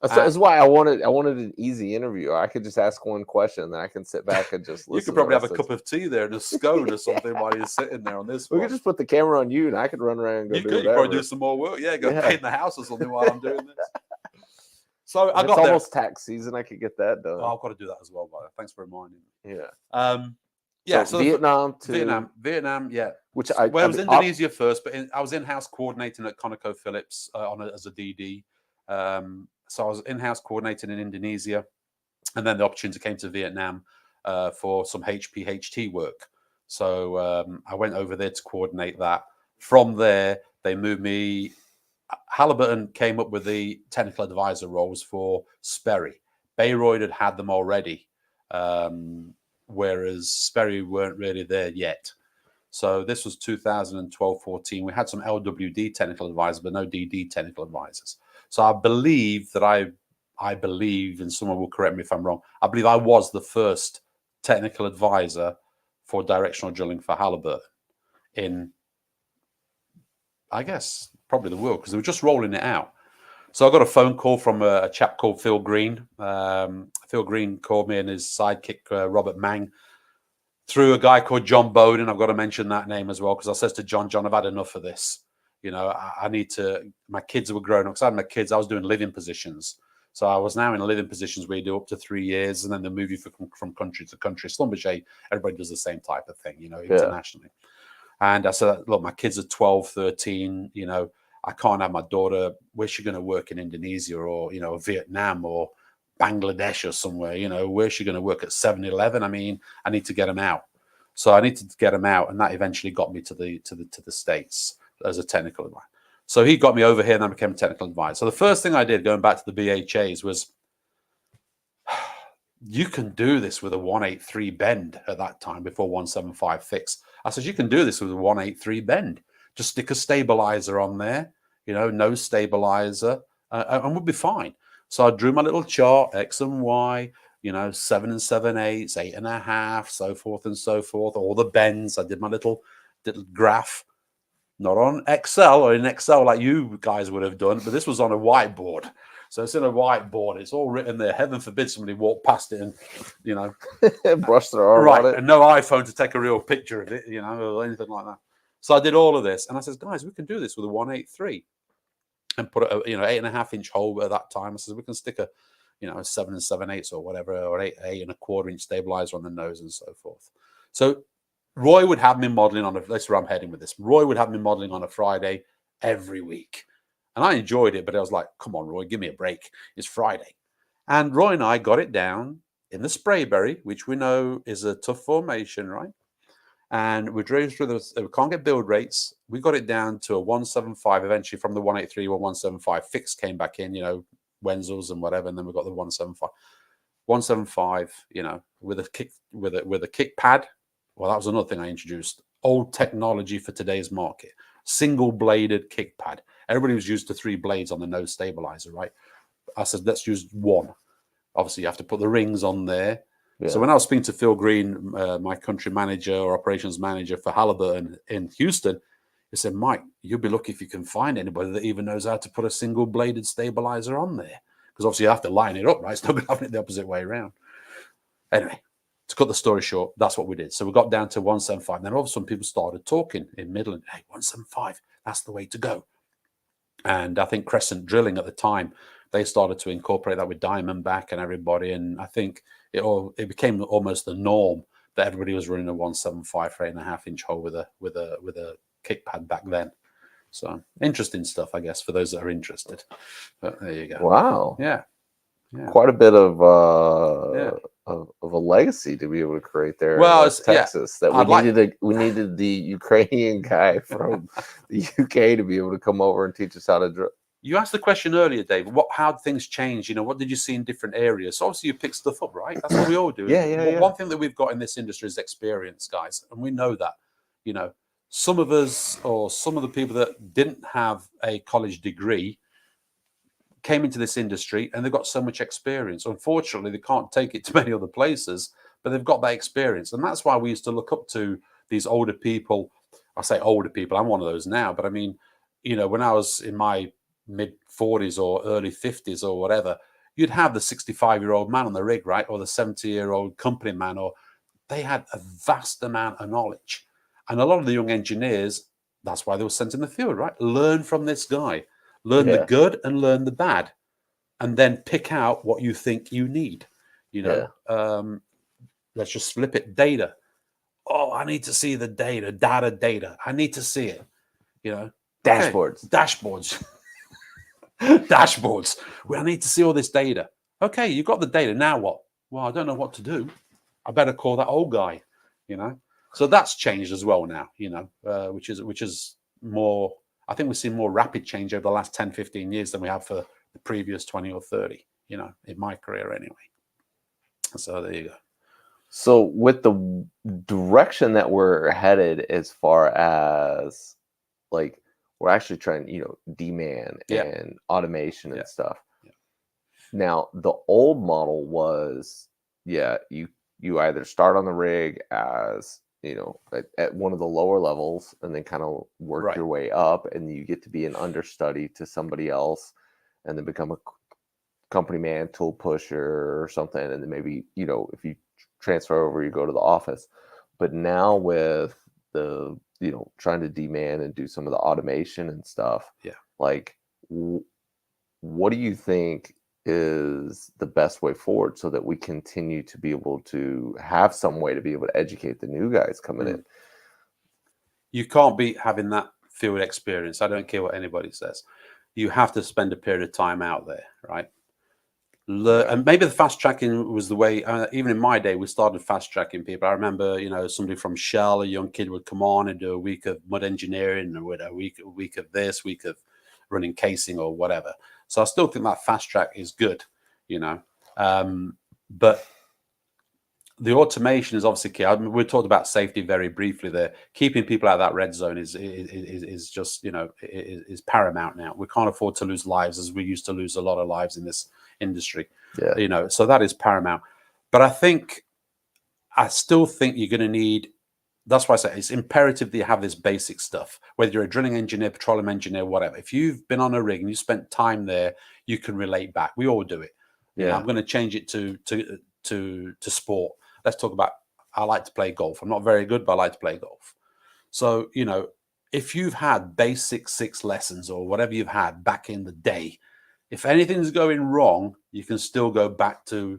That's why I wanted an easy interview. I could just ask one question, and then I can sit back and just listen. You could probably have a cup of tea there and a scone or something while you're sitting there on this. We could just put the camera on you, and I could run around and go. You could probably do some more work. Yeah, go paint the house or something while I'm doing this. So I got it's there. Almost tax season. I could get that done. Oh, I've got to do that as well, brother. Thanks for reminding me. Yeah. So Vietnam, yeah. Which it was Indonesia first, but I was in-house coordinating at ConocoPhillips as a DD. So I was in-house coordinating in Indonesia, and then the opportunity came to Vietnam for some HPHT work. So I went over there to coordinate that. From there, they moved me. Halliburton came up with the technical advisor roles for Sperry. Bayreuth had them already, whereas Sperry weren't really there yet. So this was 2012-14. We had some LWD technical advisors, but no DD technical advisors. So I believe, and someone will correct me if I'm wrong, I believe I was the first technical advisor for directional drilling for Halliburton in, I guess, probably the world, because they were just rolling it out. So I got a phone call from a chap called Phil Green. Phil Green called me and his sidekick, Robert Mang, through a guy called John Bowden. I've got to mention that name as well, because I says to John, I've had enough of this. You know, I need to, my kids were growing up. Because I had my kids, I was doing living positions. So I was now in living positions where you do up to 3 years, and then they move you from country to country. Schlumberger, everybody does the same type of thing, you know, internationally. And I said, look, my kids are 12, 13, you know, I can't have my daughter, where's she going to work in Indonesia or, you know, Vietnam or Bangladesh or somewhere, you know, where's she going to work at 7-Eleven? I mean, I need to get them out. So I needed to get them out. And that eventually got me to the States as a technical advisor. So he got me over here and I became a technical advisor. So the first thing I did going back to the BHAs was, you can do this with a 183 bend at that time before 175 fix. I said, you can do this with a 183 bend. Just stick a stabilizer on there, you know, no stabilizer, and we'll be fine. So I drew my little chart, X and Y, you know, 7 7/8, 8.5, so forth and so forth, all the bends. I did my little graph, not on Excel or in Excel like you guys would have done, but this was on a whiteboard. So it's in a whiteboard. It's all written there. Heaven forbid somebody walked past it and, you know, brushed their arm on it. And no iPhone to take a real picture of it, you know, or anything like that. So I did all of this, and I said, guys, we can do this with a 183 and put a, you know, 8.5-inch hole at that time. I said, we can stick a, you know, a 7 7/8 or whatever, or 8.25-inch stabilizer on the nose and so forth. So Roy would have me modeling on that's where I'm heading with this. Roy would have me modeling on a Friday every week. And I enjoyed it, but I was like, come on, Roy, give me a break. It's Friday. And Roy and I got it down in the Sprayberry, which we know is a tough formation, right? And we drove through we can't get build rates. We got it down to a 175 eventually from the 183 or 175. Fix came back in, you know, Wenzel's and whatever, and then we got the 175. 175, you know, with a kick pad. Well, that was another thing I introduced. Old technology for today's market. Single bladed kick pad. Everybody was used to 3 blades on the nose stabilizer, right? I said, let's use 1. Obviously, you have to put the rings on there. Yeah. So when I was speaking to Phil Green, my country manager or operations manager for Halliburton in Houston, he said, Mike, you'll be lucky if you can find anybody that even knows how to put a single bladed stabilizer on there. Because obviously you have to line it up, right? It's not going to happen it the opposite way around. Anyway, to cut the story short, that's what we did. So we got down to 175. And then all of a sudden people started talking in Midland, hey, 175, that's the way to go. And I think Crescent Drilling at the time, they started to incorporate that with Diamondback and everybody. And I think it became almost the norm that everybody was running a 175 for 8.5-inch hole with a kick pad back then. So interesting stuff, I guess, for those that are interested. But there you go. Wow. Yeah. Quite a bit of a legacy to be able to create there in West Texas. That we needed the Ukrainian guy from the UK to be able to come over and teach us how to drill. You asked the question earlier, Dave. How did things change? What did you see in different areas? So obviously, you pick stuff up, right? That's what we all do. One thing that we've got in this industry is experience, guys, and we know that. Some of us, or some of the people that didn't have a college degree, came into this industry and they've got so much experience. Unfortunately, they can't take it to many other places, but they've got that experience. And that's why we used to look up to these older people. I say older people, I'm one of those now, but I mean, when I was in my mid 40s or early 50s or whatever, you'd have the 65-year-old man on the rig, right? Or the 70-year-old company man, or they had a vast amount of knowledge. And a lot of the young engineers, that's why they were sent in the field, right? Learn from this guy. Learn the good and learn the bad, and then pick out what you think you need. Let's just flip it. Data. Oh, I need to see the data. Data. I need to see it. Dashboards. Dashboards. Dashboards. Well, I need to see all this data. Okay, you got the data. Now what? Well, I don't know what to do. I better call that old guy. So that's changed as well now. Which is more. I think we've seen more rapid change over the last 10, 15 years than we have for the previous 20 or 30, in my career anyway. So there you go. So with the direction that we're headed, as far as like we're actually trying, demand and automation and stuff. Yeah. Now, the old model was, you either start on the rig as at one of the lower levels and then kind of work your way up, and you get to be an understudy to somebody else and then become a company man, tool pusher or something. And then maybe, if you transfer over, you go to the office. But now with the, trying to demand and do some of the automation and stuff, like what do you think is the best way forward so that we continue to be able to have some way to be able to educate the new guys coming in? You can't beat having that field experience. I don't care what anybody says. You have to spend a period of time out there, right? And maybe the fast tracking was the way. Even in my day, we started fast tracking people. I remember, somebody from Shell, a young kid, would come on and do a week of mud engineering, or a week of this, week of running casing or whatever. So I still think that fast track is good, but the automation is obviously key. We talked about safety very briefly there. Keeping people out of that red zone is just, is paramount now. We can't afford to lose lives as we used to lose a lot of lives in this industry. So that is paramount. But I still think you're going to need. That's why I say it's imperative that you have this basic stuff, whether you're a drilling engineer, petroleum engineer, whatever. If you've been on a rig and you spent time there, you can relate back. We all do it. I'm going to change it to sport. Let's talk about, I like to play golf. I'm not very good, but I like to play golf. So, if you've had basic 6 lessons or whatever you've had back in the day, if anything's going wrong, you can still go back to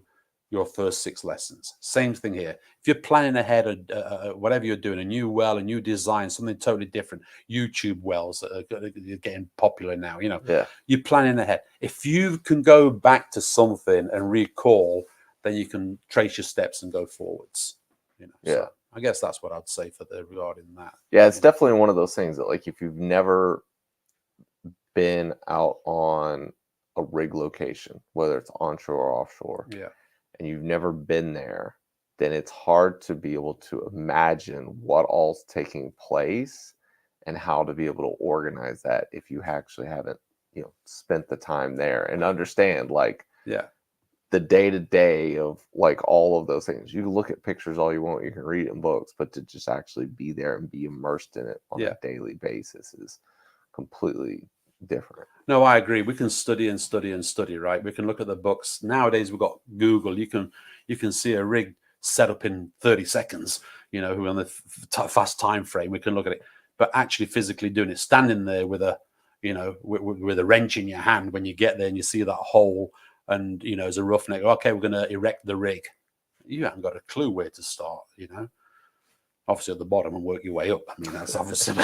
your first 6 lessons. Same thing here. If you're planning ahead, whatever you're doing, a new well, a new design, something totally different, YouTube wells that are getting popular now, you're planning ahead. If you can go back to something and recall, then you can trace your steps and go forwards. So I guess that's what I'd say regarding that. Yeah, it's definitely one of those things that, like, if you've never been out on a rig location, whether it's onshore or offshore, and you've never been there, then it's hard to be able to imagine what all's taking place and how to be able to organize that if you actually haven't, spent the time there and understand, like, the day-to-day of, like, all of those things. You can look at pictures all you want, you can read it in books, but to just actually be there and be immersed in it on a daily basis is completely different. No, I agree. We can study and study and study, right? We can look at the books. Nowadays, we've got Google. You can see a rig set up in 30 seconds, who on the fast time frame. We can look at it, but actually physically doing it, standing there with a, with a wrench in your hand when you get there and you see that hole, and, as a roughneck, okay, we're going to erect the rig. You haven't got a clue where to start, obviously at the bottom and work your way up. I mean, that's obviously,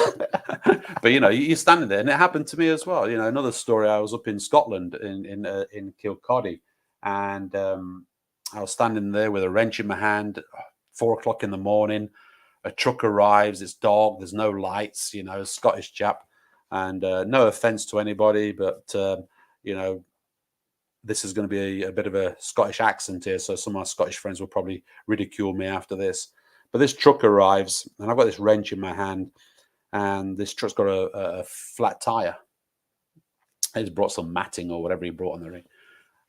but you know, you're standing there, and it happened to me as well. You know, another story. I was up in Scotland in Kilcoddy, and I was standing there with a wrench in my hand, 4 o'clock in the morning. A truck arrives. It's dark. There's no lights. You know, a Scottish chap, and no offense to anybody, but you know, this is going to be a bit of a Scottish accent here, so some of my Scottish friends will probably ridicule me after this. But this truck arrives, and I've got this wrench in my hand, and this truck's got a flat tire. He's brought some matting or whatever he brought on the ring.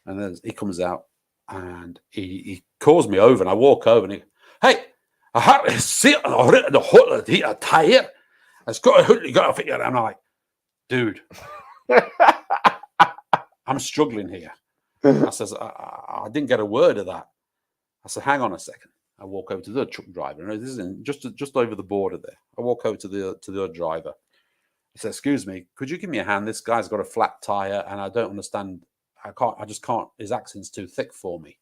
And then he comes out, and he calls me over, and I walk over, and he, hey, I had to see it on the hole of the tire. It's got a hood, you got to figure it out. And I'm like, dude, I'm struggling here. I says, I didn't get a word of that. I said, hang on a second. I walk over to the truck driver. And this is just over the border there. I walk over to the other driver. He said, excuse me, could you give me a hand? This guy's got a flat tire, and I don't understand. I just can't. His accent's too thick for me.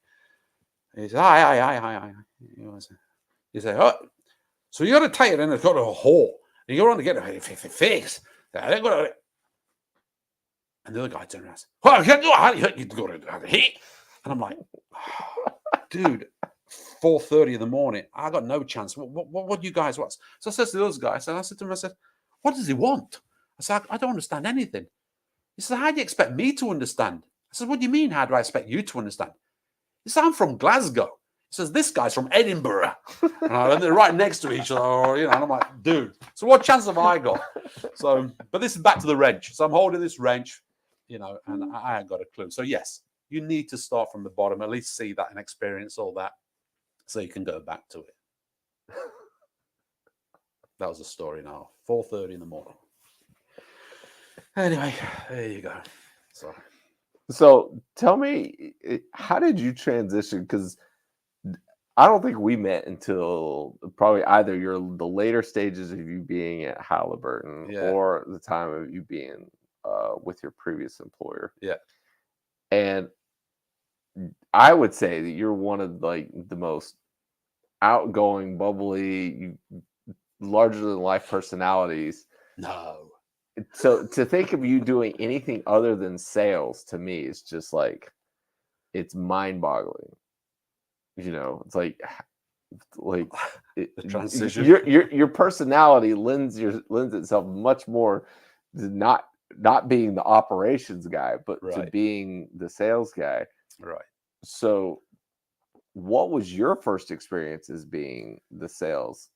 He said, aye. He said, oh, so you got a tire and it's got a hole. And you're on to get it fixed. And the other guy turned around and said, well, you go to heat. And I'm like, dude, 4:30 in the morning. I got no chance. What do you guys want? So I said to the other guy, I said to him, what does he want? I said, I don't understand anything. He said, how do you expect me to understand? I said, what do you mean, how do I expect you to understand? He said, I'm from Glasgow. He says, this guy's from Edinburgh. And they're right next to each other, you know, and I'm like, dude, so what chance have I got? So, but this is back to the wrench. So I'm holding this wrench, you know, and I ain't got a clue. So yes, you need to start from the bottom, at least see that and experience all that so you can go back to it. That was a story now. 4:30 in the morning. Anyway, there you go. Sorry. So tell me, how did you transition? Because I don't think we met until probably either the later stages of you being at Halliburton or the time of you being with your previous employer. Yeah. And I would say that you're one of like the most outgoing, bubbly, larger than life personalities. No. So to think of you doing anything other than sales to me is just like, it's mind-boggling. You know, it's like the transition. Your personality lends itself much more to not being the operations guy, but to being the sales guy. Right. So what was your first experience as being the sales,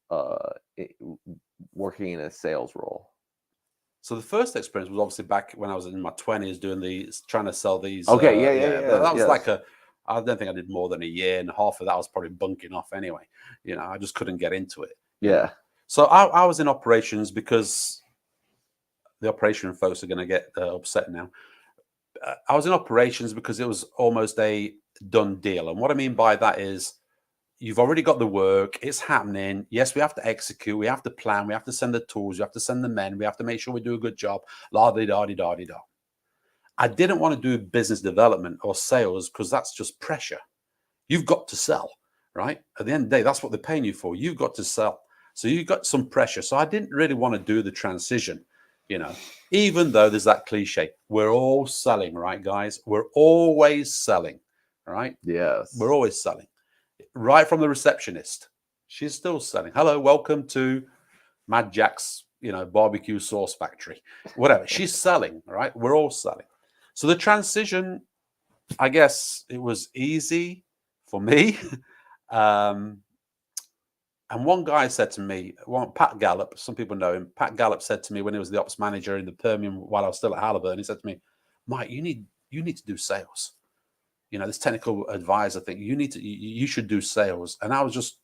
working in a sales role? So the first experience was obviously back when I was in my 20s trying to sell these. Okay, yeah. That was like I don't think I did more than a year, and half of that was probably bunking off anyway. You know, I just couldn't get into it. Yeah. So I was in operations because the operation folks are going to get upset now. I was in operations because it was almost a done deal. And what I mean by that is you've already got the work. It's happening. Yes, we have to execute. We have to plan. We have to send the tools. We have to send the men. We have to make sure we do a good job. La-di-da-di-da-di-da. I didn't want to do business development or sales because that's just pressure. You've got to sell, right? At the end of the day, that's what they're paying you for. You've got to sell. So you've got some pressure. So I didn't really want to do the transition, you know, even though there's that cliche. We're all selling, right, guys? We're always selling, right? Yes. We're always selling. Right from the receptionist. She's still selling. Hello, welcome to Mad Jack's, you know, barbecue sauce factory. Whatever. She's selling, right? We're all selling. So the transition, I guess it was easy for me. And one guy said to me, Pat Gallup, some people know him. Pat Gallup said to me when he was the ops manager in the Permian while I was still at Halliburton, he said to me, Mike, you need to do sales. You know, this technical advisor thing, you should do sales. And I was just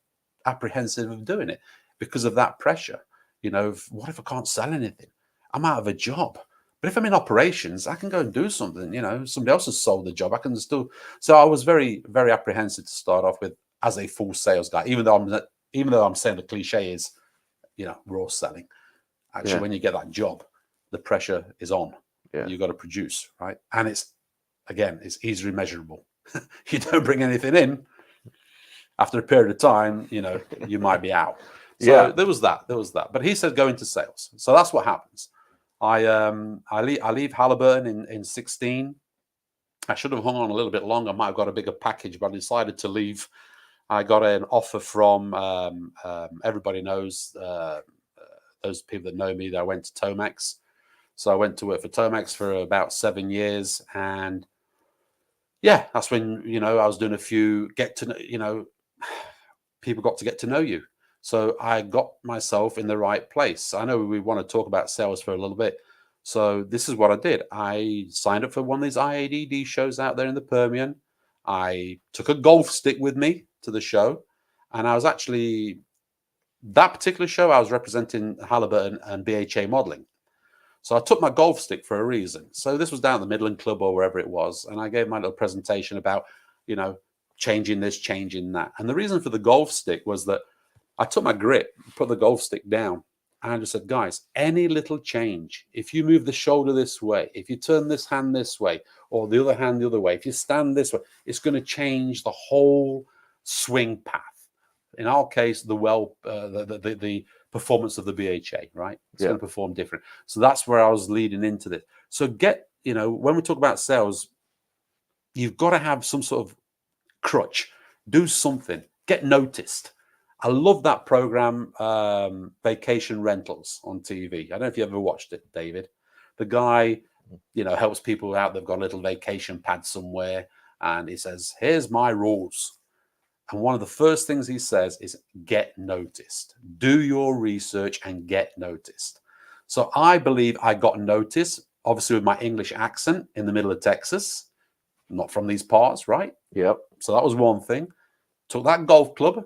apprehensive of doing it because of that pressure. You know, what if I can't sell anything? I'm out of a job. But if I'm in operations, I can go and do something. You know, somebody else has sold the job. I can still. So I was very, very apprehensive to start off with as a full sales guy. Even though I'm saying the cliche is, you know, we're all selling. Actually, when you get that job, the pressure is on. Yeah. You got to produce, right? And it's easily measurable. You don't bring anything in. After a period of time, you know, you might be out. So Yeah. there was that. But he said go into sales. So that's what happens. I leave Halliburton in 16. I should have hung on a little bit longer. I might have got a bigger package, but I decided to leave. I got an offer from everybody knows those people that know me. That I went to Tomex. So I went to work for Tomex for about 7 years, and yeah, that's when I was doing a few people got to get to know you. So I got myself in the right place. I know we want to talk about sales for a little bit. So this is what I did. I signed up for one of these IADD shows out there in the Permian. I took a golf stick with me to the show, and I was actually that particular show I was representing Halliburton and BHA modeling. So I took my golf stick for a reason. So this was down at the Midland Club or wherever it was, and I gave my little presentation about, changing this, changing that. And the reason for the golf stick was that I took my grip, put the golf stick down, and I just said, guys, any little change, if you move the shoulder this way, if you turn this hand this way, or the other hand the other way, if you stand this way, it's going to change the whole swing path. In our case, the performance of the BHA, right? It's going to perform different. So that's where I was leading into this. So when we talk about sales, you've got to have some sort of crutch, do something, get noticed. I love that program, Vacation Rentals on TV. I don't know if you ever watched it, David. The guy, helps people out. They've got a little vacation pad somewhere, and he says, here's my rules. And one of the first things he says is get noticed. Do your research and get noticed. So I believe I got noticed, obviously with my English accent in the middle of Texas, not from these parts, right? Yep. So that was one thing. Took that golf club,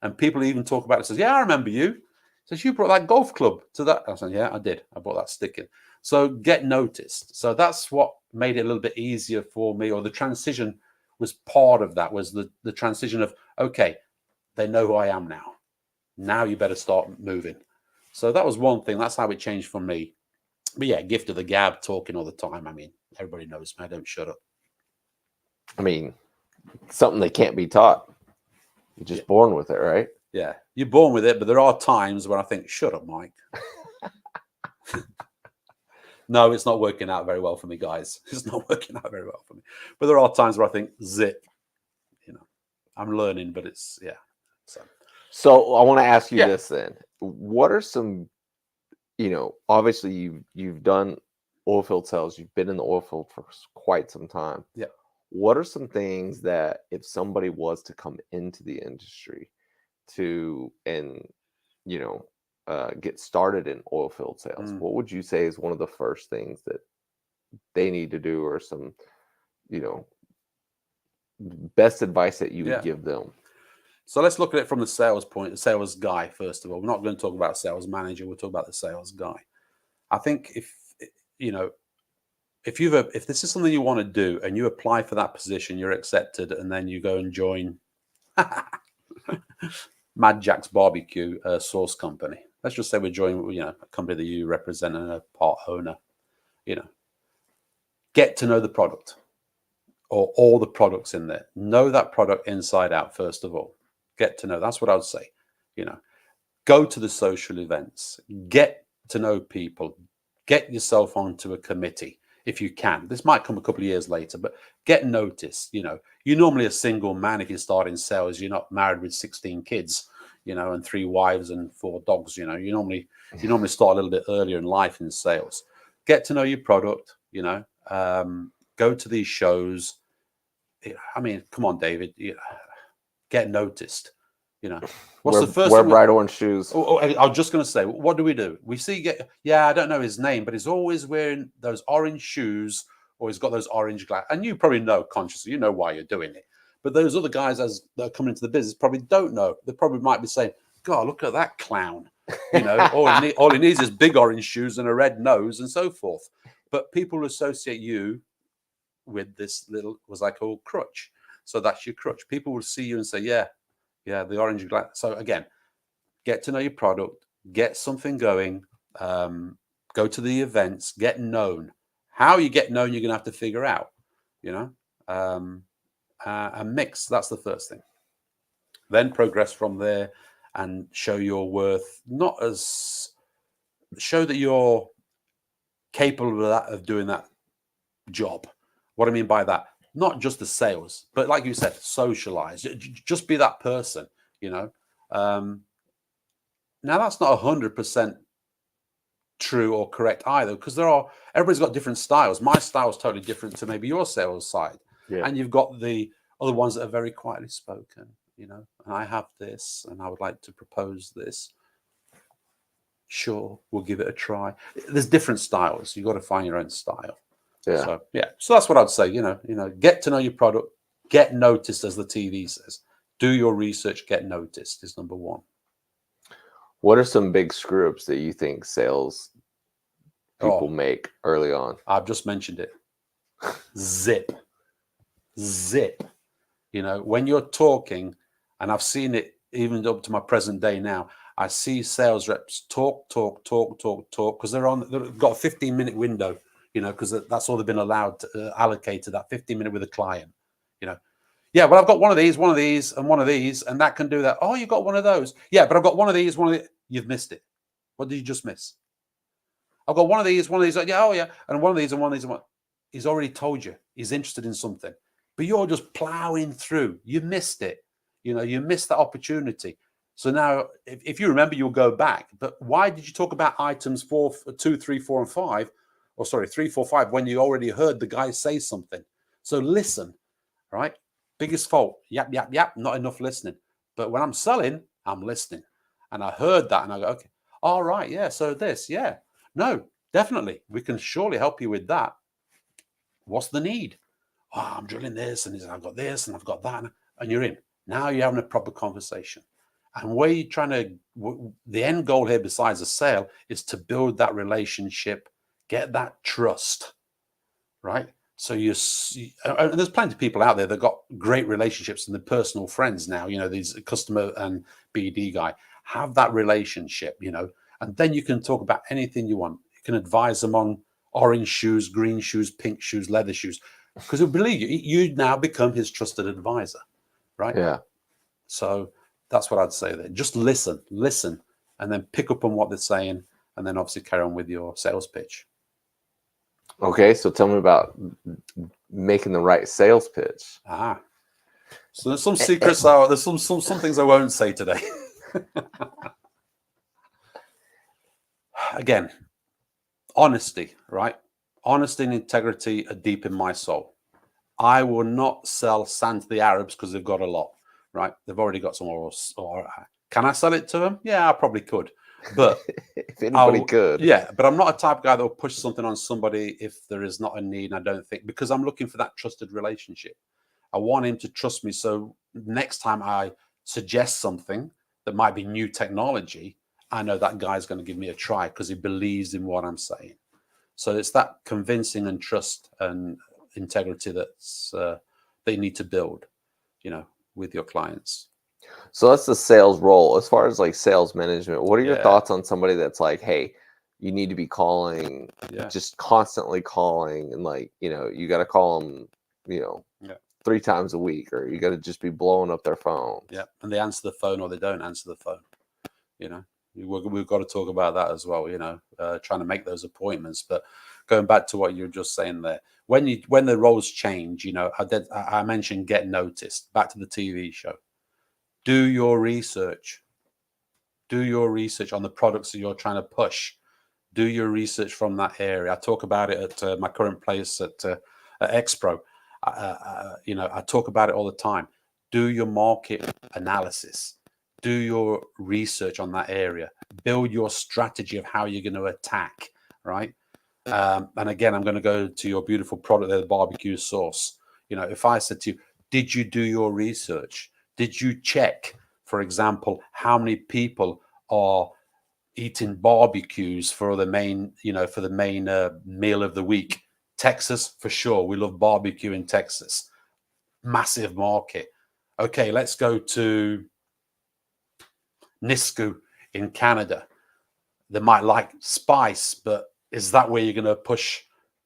and people even talk about it. Says, yeah, I remember you. Says, you brought that golf club to that. I said, yeah, I did. I brought that stick in. So get noticed. So that's what made it a little bit easier for me, or the transition was part of that, was the transition of, okay, they know who I am now. Now you better start moving. So that was one thing. That's how it changed for me. But yeah, gift of the gab, talking all the time. I mean, everybody knows me. I don't shut up. I mean, something that can't be taught. You're just born with it, right? Yeah, you're born with it, but there are times when I think, shut up, Mike. No, it's not working out very well for me, guys. It's not working out very well for me. But there are times where I think, zip, I'm learning, but it's, yeah. So I want to ask you this then. What are some, obviously you've done oilfield sales. You've been in the oilfield for quite some time. Yeah. What are some things that if somebody was to come into the industry get started in oilfield sales, what would you say is one of the first things that they need to do, or some, best advice that you would give them? So let's look at it from the sales point, the sales guy, first of all. We're not going to talk about sales manager. We'll talk about the sales guy. I think if this is something you want to do and you apply for that position, you're accepted, and then you go and join Mad Jack's Barbecue sauce company. Let's just say we're joining, a company that you represent and a part owner. Get to know the product, or all the products in there. Know that product inside out, first of all. Get to know. That's what I would say. Go to the social events. Get to know people. Get yourself onto a committee if you can. This might come a couple of years later, but get noticed. You're normally a single man if you start in sales. You're not married with 16 kids, and 3 wives and 4 dogs. You normally start a little bit earlier in life in sales. Get to know your product. Go to these shows. I mean, come on, David. Get noticed. What's the first? Wear bright orange shoes. I was just going to say, what do? We see, I don't know his name, but he's always wearing those orange shoes, or he's got those orange glasses. And you probably know consciously, you know why you're doing it. But those other guys that are coming into the business probably don't know. They probably might be saying, God, look at that clown. All he needs is big orange shoes and a red nose and so forth. But people associate you with this little, was I call crutch. So that's your crutch. People will see you and say, yeah, the orange glass. So again, get to know your product, get something going, go to the events, get known. How you get known, you're going to have to figure out, and mix. That's the first thing. Then progress from there. and show your worth, show that you're capable of doing that job. What I mean by that, not just the sales, but like you said, socialize, just be that person, you know. Now that's not 100% true or correct either, because everybody's got different styles. My style is totally different to maybe your sales side. Yeah. And you've got the other ones that are very quietly spoken, you know, and I have this and I would like to propose this. Sure, we'll give it a try. There's different styles. You've got to find your own style. Yeah. So that's what I'd say. You know, get to know your product, get noticed, as the TV says. Do your research, get noticed is number one. What are some big screw ups that you think sales people make early on? I've just mentioned it. Zip. You know, when you're talking, and I've seen it even up to my present day now, I see sales reps talk, because they've got a 15-minute window, you know, because that's all they've been allowed to allocate to that 15-minute with a client, you know. Yeah, well, I've got one of these, and that can do that. Oh, you got one of those. Yeah, but I've got one of these, You've missed it. What did you just miss? I've got one of these. Yeah, oh yeah, and one of these, and one of these. He's already told you he's interested in something, but you're just plowing through. You missed it. You know, you missed that opportunity. So now, if you remember, you'll go back. But why did you talk about items 2, 3, 4, and 5? Or sorry, 3, 4, 5 when you already heard the guy say something? So listen, right? Biggest fault. Yap. Not enough listening. But when I'm selling, I'm listening. And I heard that, and I go, okay, all right, yeah. So this, yeah, no, definitely, we can surely help you with that. What's the need? Oh, I'm drilling this, and I've got this, and I've got that, and you're in. Now you're having a proper conversation. And where you're trying to, the end goal here, besides a sale, is to build that relationship, get that trust, right? So and there's plenty of people out there that got great relationships and they're personal friends now, you know, these customer and BD guy. Have that relationship, you know, and then you can talk about anything you want. You can advise them on orange shoes, green shoes, pink shoes, leather shoes, because he'll believe you. You now become his trusted advisor, right? Yeah. So that's what I'd say there. Just listen, and then pick up on what they're saying, and then obviously carry on with your sales pitch. Okay, so tell me about making the right sales pitch. So there's some secrets. There's some things I won't say today. Again, honesty, right? Honesty and integrity are deep in my soul. I will not sell sand to the Arabs because they've got a lot, right? They've already got some or can I sell it to them? Yeah, I probably could. But if anybody could. Yeah, but I'm not a type of guy that will push something on somebody if there is not a need, and I don't think, because I'm looking for that trusted relationship. I want him to trust me, so next time I suggest something that might be new technology, I know that guy's going to give me a try because he believes in what I'm saying. So it's that convincing and trust and integrity that's that you need to build, you know, with your clients. So that's the sales role. As far as like sales management, what are your thoughts on somebody that's like, hey, you need to be calling, just constantly calling, and like, you know, you got to call them, you know, 3 times a week, or you got to just be blowing up their phone. Yeah, and they answer the phone or they don't answer the phone. You know, we've got to talk about that as well. You know, trying to make those appointments. But going back to what you were just saying there, when the roles change, you know, I mentioned get noticed. Back to the TV show. Do your research. Do your research on the products that you're trying to push. Do your research from that area. I talk about it at my current place at EXPRO. You know, I talk about it all the time. Do your market analysis. Do your research on that area. Build your strategy of how you're going to attack, right? And again, I'm going to go to your beautiful product there, the barbecue sauce. You know, if I said to you, did you do your research? Did you check, for example, how many people are eating barbecues for the main, you know, for the main meal of the week? Texas, for sure. We love barbecue in Texas. Massive market. Okay, let's go to Ensco in Canada. They might like spice, but is that where you're going to push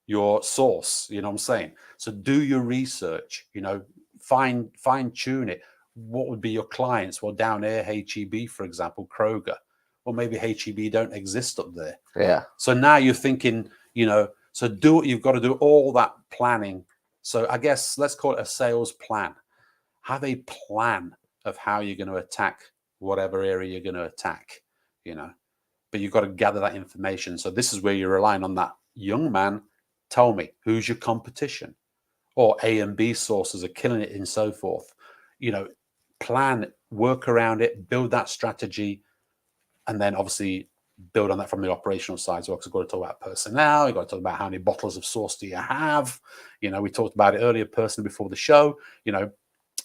your sauce? You know what I'm saying? So do your research, you know, fine tune it. what would be your clients? Well, down here, HEB, for example, Kroger. Well, maybe HEB don't exist up there. Yeah. So now you're thinking, so do what you've got to do, all that planning. So I guess let's call it a sales plan. Have a plan of how you're going to attack whatever area you're going to attack, but you've got to gather that information. So this is where you're relying on that young man. Tell me, who's your competition? Or A and B sources are killing it and so forth. Plan, work around it, build that strategy, and then obviously build on that from the operational side. So we've got to talk about personnel. You've got to talk about how many bottles of sauce do you have. We talked about it earlier, personally, before the show.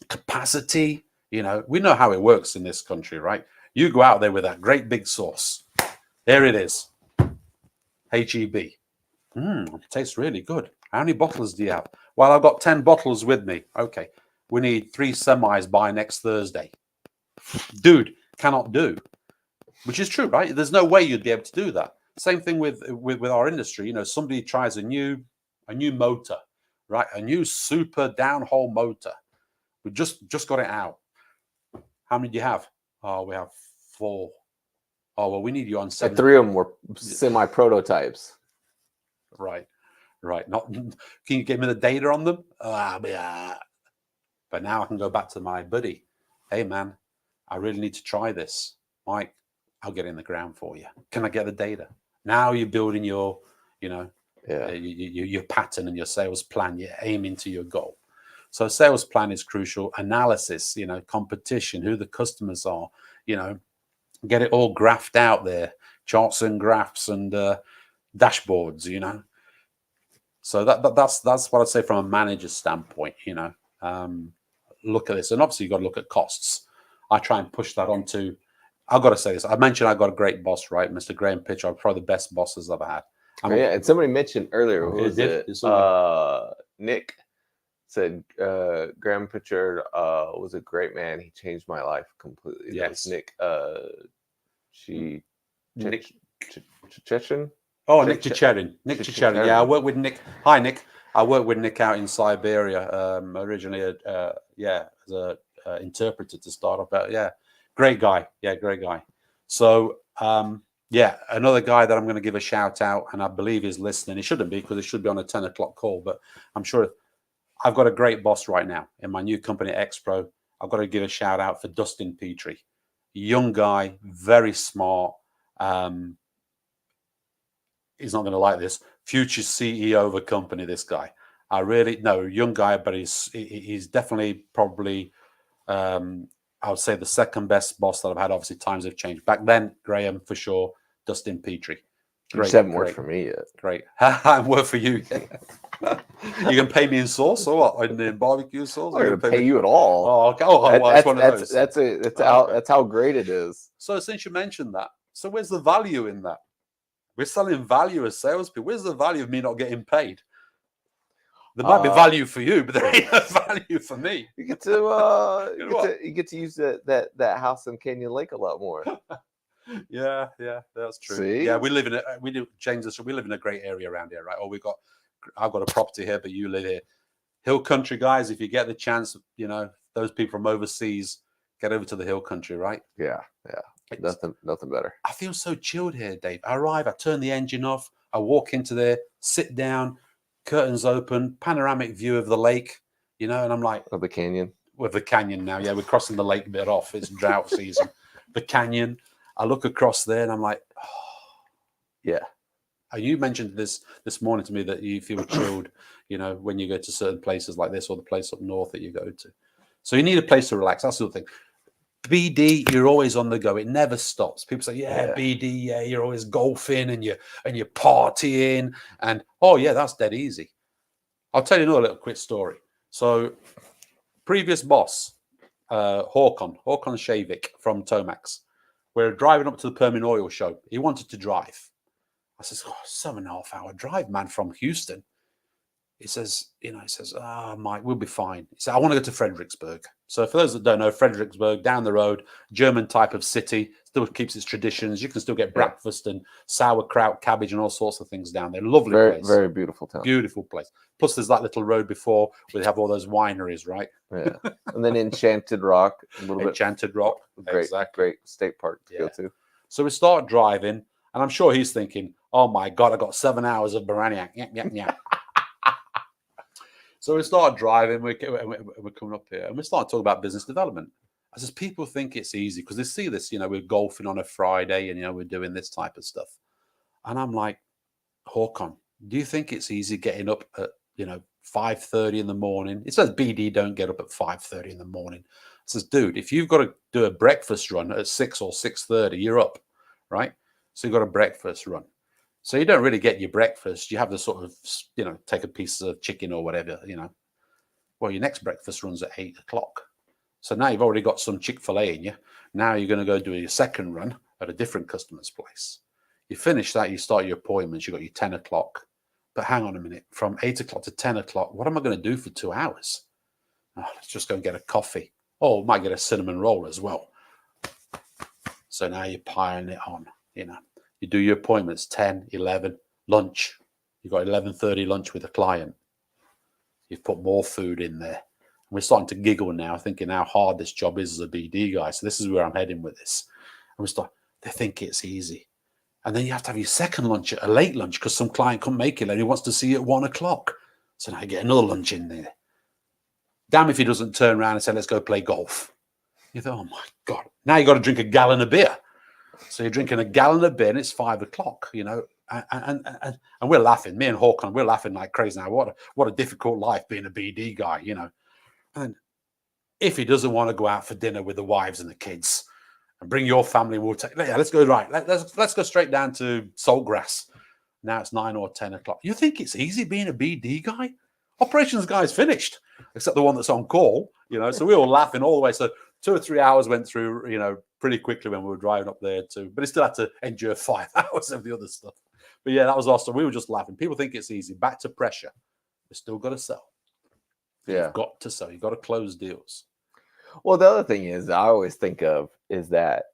Capacity. We know how it works in this country, right? You go out there with that great big sauce. There it is. HEB. Tastes really good. How many bottles do you have? Well, I've got 10 bottles with me. Okay. We need 3 semis by next Thursday. Dude, cannot do. Which is true, right? There's no way you'd be able to do that. Same thing with our industry. Somebody tries a new motor, right? A new super downhole motor. We just got it out. How many do you have? Oh, we have 4. Oh, well, we need you on 7. 3 of them were semi-prototypes. Right. Not. Can you give me the data on them? Yeah. But now I can go back to my buddy. Hey, man, I really need to try this. Mike, I'll get in the ground for you. Can I get the data? Now you're building your, your pattern and your sales plan. You're aiming to your goal. So sales plan is crucial. Analysis, competition, who the customers are, get it all graphed out there, charts and graphs and dashboards, So that's what I'd say from a manager's standpoint, look at this. And obviously you've got to look at costs. I try and push that onto, I've got to say this. I mentioned I've got a great boss, right? Mr. Graham Pitcher, probably the best bosses I've had. And somebody mentioned earlier, who was it? Nick said Graham Pitcher was a great man. He changed my life completely. Yes. Nick Chechen? Oh, Nick Chicherin. Nick Chicherin. Yeah, I work with Nick. Hi, Nick. I worked with Nick out in Siberia originally, as a interpreter to start off. But yeah, great guy. Yeah, great guy. So, another guy that I'm going to give a shout out, and I believe he's listening. He shouldn't be because he should be on a 10 o'clock call, but I'm sure I've got a great boss right now in my new company, EXPRO. I've got to give a shout out for Dustin Petrie. Young guy, very smart. He's not going to like this. Future CEO of a company, this guy. I really know, young guy, but he's definitely probably, I would say, the second best boss that I've had. Obviously, times have changed. Back then, Graham for sure. Dustin Petrie. Great, you haven't worked for me yet. Great. I work for you. You can pay me in sauce or what? In barbecue sauce? I'm not going to pay you at all. Oh, okay. Well, that's how great it is. So since you mentioned that, so where's the value in that? We're selling value as salespeople. Where's the value of me not getting paid? There might be value for you, but there ain't no value for me. You get to you get to use that house in Canyon Lake a lot more. Yeah, that's true. See? Yeah, we live in a great area around here, right? I've got a property here, but you live here. Hill country, guys, if you get the chance, those people from overseas, get over to the hill country, right? Yeah. Nothing better. I feel so chilled here, Dave. I arrive, I turn the engine off, I walk into there, sit down, curtains open, panoramic view of the lake, and I'm like, of the canyon. With the canyon now, yeah, we're crossing the lake bit off. It's drought season. The canyon. I look across there and I'm like, oh, yeah. You mentioned this morning to me that you feel chilled, when you go to certain places like this or the place up north that you go to. So you need a place to relax. That's the thing. BD, you're always on the go. It never stops. People say, BD, you're always golfing and you're partying. And, oh, yeah, that's dead easy. I'll tell you another little quick story. So previous boss, Håkon Shavik from Tomax, we're driving up to the Permian Oil Show. He wanted to drive. I says, 7.5 hour drive, man, from Houston. he says, oh, Mike, we'll be fine. He said, I want to go to Fredericksburg. So for those that don't know, Fredericksburg, down the road, German type of city, still keeps its traditions. You can still get breakfast and sauerkraut, cabbage, and all sorts of things down there. Lovely place. Very beautiful town. Beautiful place. Plus, there's that little road before where they have all those wineries, right? Yeah. And then Enchanted Rock, a little bit. Enchanted Rock. Great state park to go to. So we start driving, and I'm sure he's thinking, oh my God, I got 7 hours of Baraniak. Yeah. So we start driving, we're coming up here, and we start talking about business development. I says, people think it's easy because they see this, we're golfing on a Friday and, we're doing this type of stuff. And I'm like, Håkon, do you think it's easy getting up at, 5:30 in the morning? It says BD don't get up at 5:30 in the morning. I says, dude, if you've got to do a breakfast run at 6 or 6:30, you're up, right? So you've got a breakfast run. So you don't really get your breakfast. You have to sort of, take a piece of chicken or whatever, Well, your next breakfast runs at 8 o'clock. So now you've already got some Chick-fil-A in you. Now you're going to go do your second run at a different customer's place. You finish that, you start your appointments, you've got your 10 o'clock. But hang on a minute, from 8 o'clock to 10 o'clock, what am I going to do for 2 hours? Oh, let's just go and get a coffee. Oh, might get a cinnamon roll as well. So now you're piling it on, You do your appointments, 10, 11, lunch. You've got 11:30 lunch with a client. You've put more food in there. And we're starting to giggle now, thinking how hard this job is as a BD guy. So this is where I'm heading with this. And they think it's easy. And then you have to have your second lunch at a late lunch because some client couldn't make it and he wants to see you at 1 o'clock. So now you get another lunch in there. Damn if he doesn't turn around and say, let's go play golf. You think, oh my God. Now you got to drink a gallon of beer. So you're drinking a gallon of beer and it's 5 o'clock, and we're laughing. Me and Håkon, we're laughing like crazy now. What a difficult life being a BD guy, And if he doesn't want to go out for dinner with the wives and the kids and bring your family, we'll take, let's go right. Let's go straight down to Saltgrass. Now it's 9 or 10 o'clock. You think it's easy being a BD guy? Operations guy's finished, except the one that's on call, So we were laughing all the way. So 2 or 3 hours went through, pretty quickly when we were driving up there too. But he still had to endure 5 hours of the other stuff. But yeah, that was awesome. We were just laughing. People think it's easy. Back to pressure. We still got to sell. Yeah. You've got to sell. You've got to close deals. Well, the other thing is I always think of is that,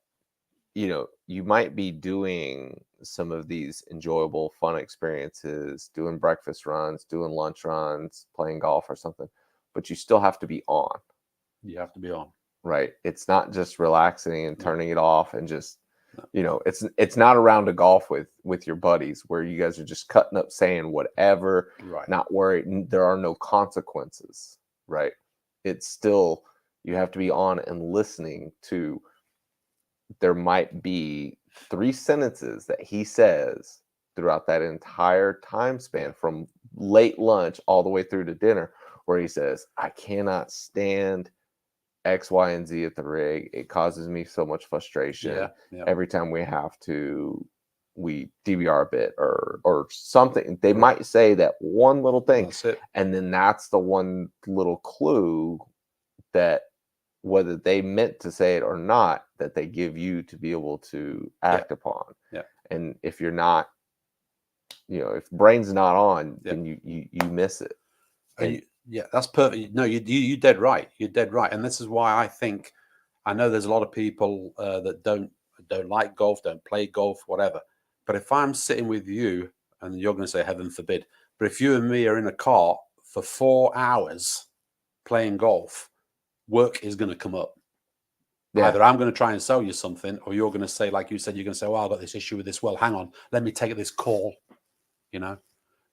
you might be doing some of these enjoyable, fun experiences, doing breakfast runs, doing lunch runs, playing golf or something, but you still have to be on. You have to be on. Right. It's not just relaxing and turning it off and just, it's not a round of golf with your buddies where you guys are just cutting up, saying whatever, right. Not worried. There are no consequences, right? It's still, you have to be on and listening to, there might be 3 sentences that he says throughout that entire time span from late lunch all the way through to dinner where he says, I cannot stand X, Y, and Z at the rig. It causes me so much frustration every time we DVR a bit or something. They might say that one little thing. That's it. And then that's the one little clue that whether they meant to say it or not, that they give you to be able to act upon. Yeah. And if you're not, if brain's not on, then you miss it. And, yeah, that's perfect. No, you dead right. You're dead right. And this is why I know there's a lot of people that don't like golf, don't play golf, whatever. But if I'm sitting with you, and you're going to say heaven forbid, but if you and me are in a car for 4 hours playing golf, work is going to come up. Yeah. Either I'm going to try and sell you something, or you're going to say, like you said, you're going to say, well, I've got this issue with this. Well, hang on, let me take this call,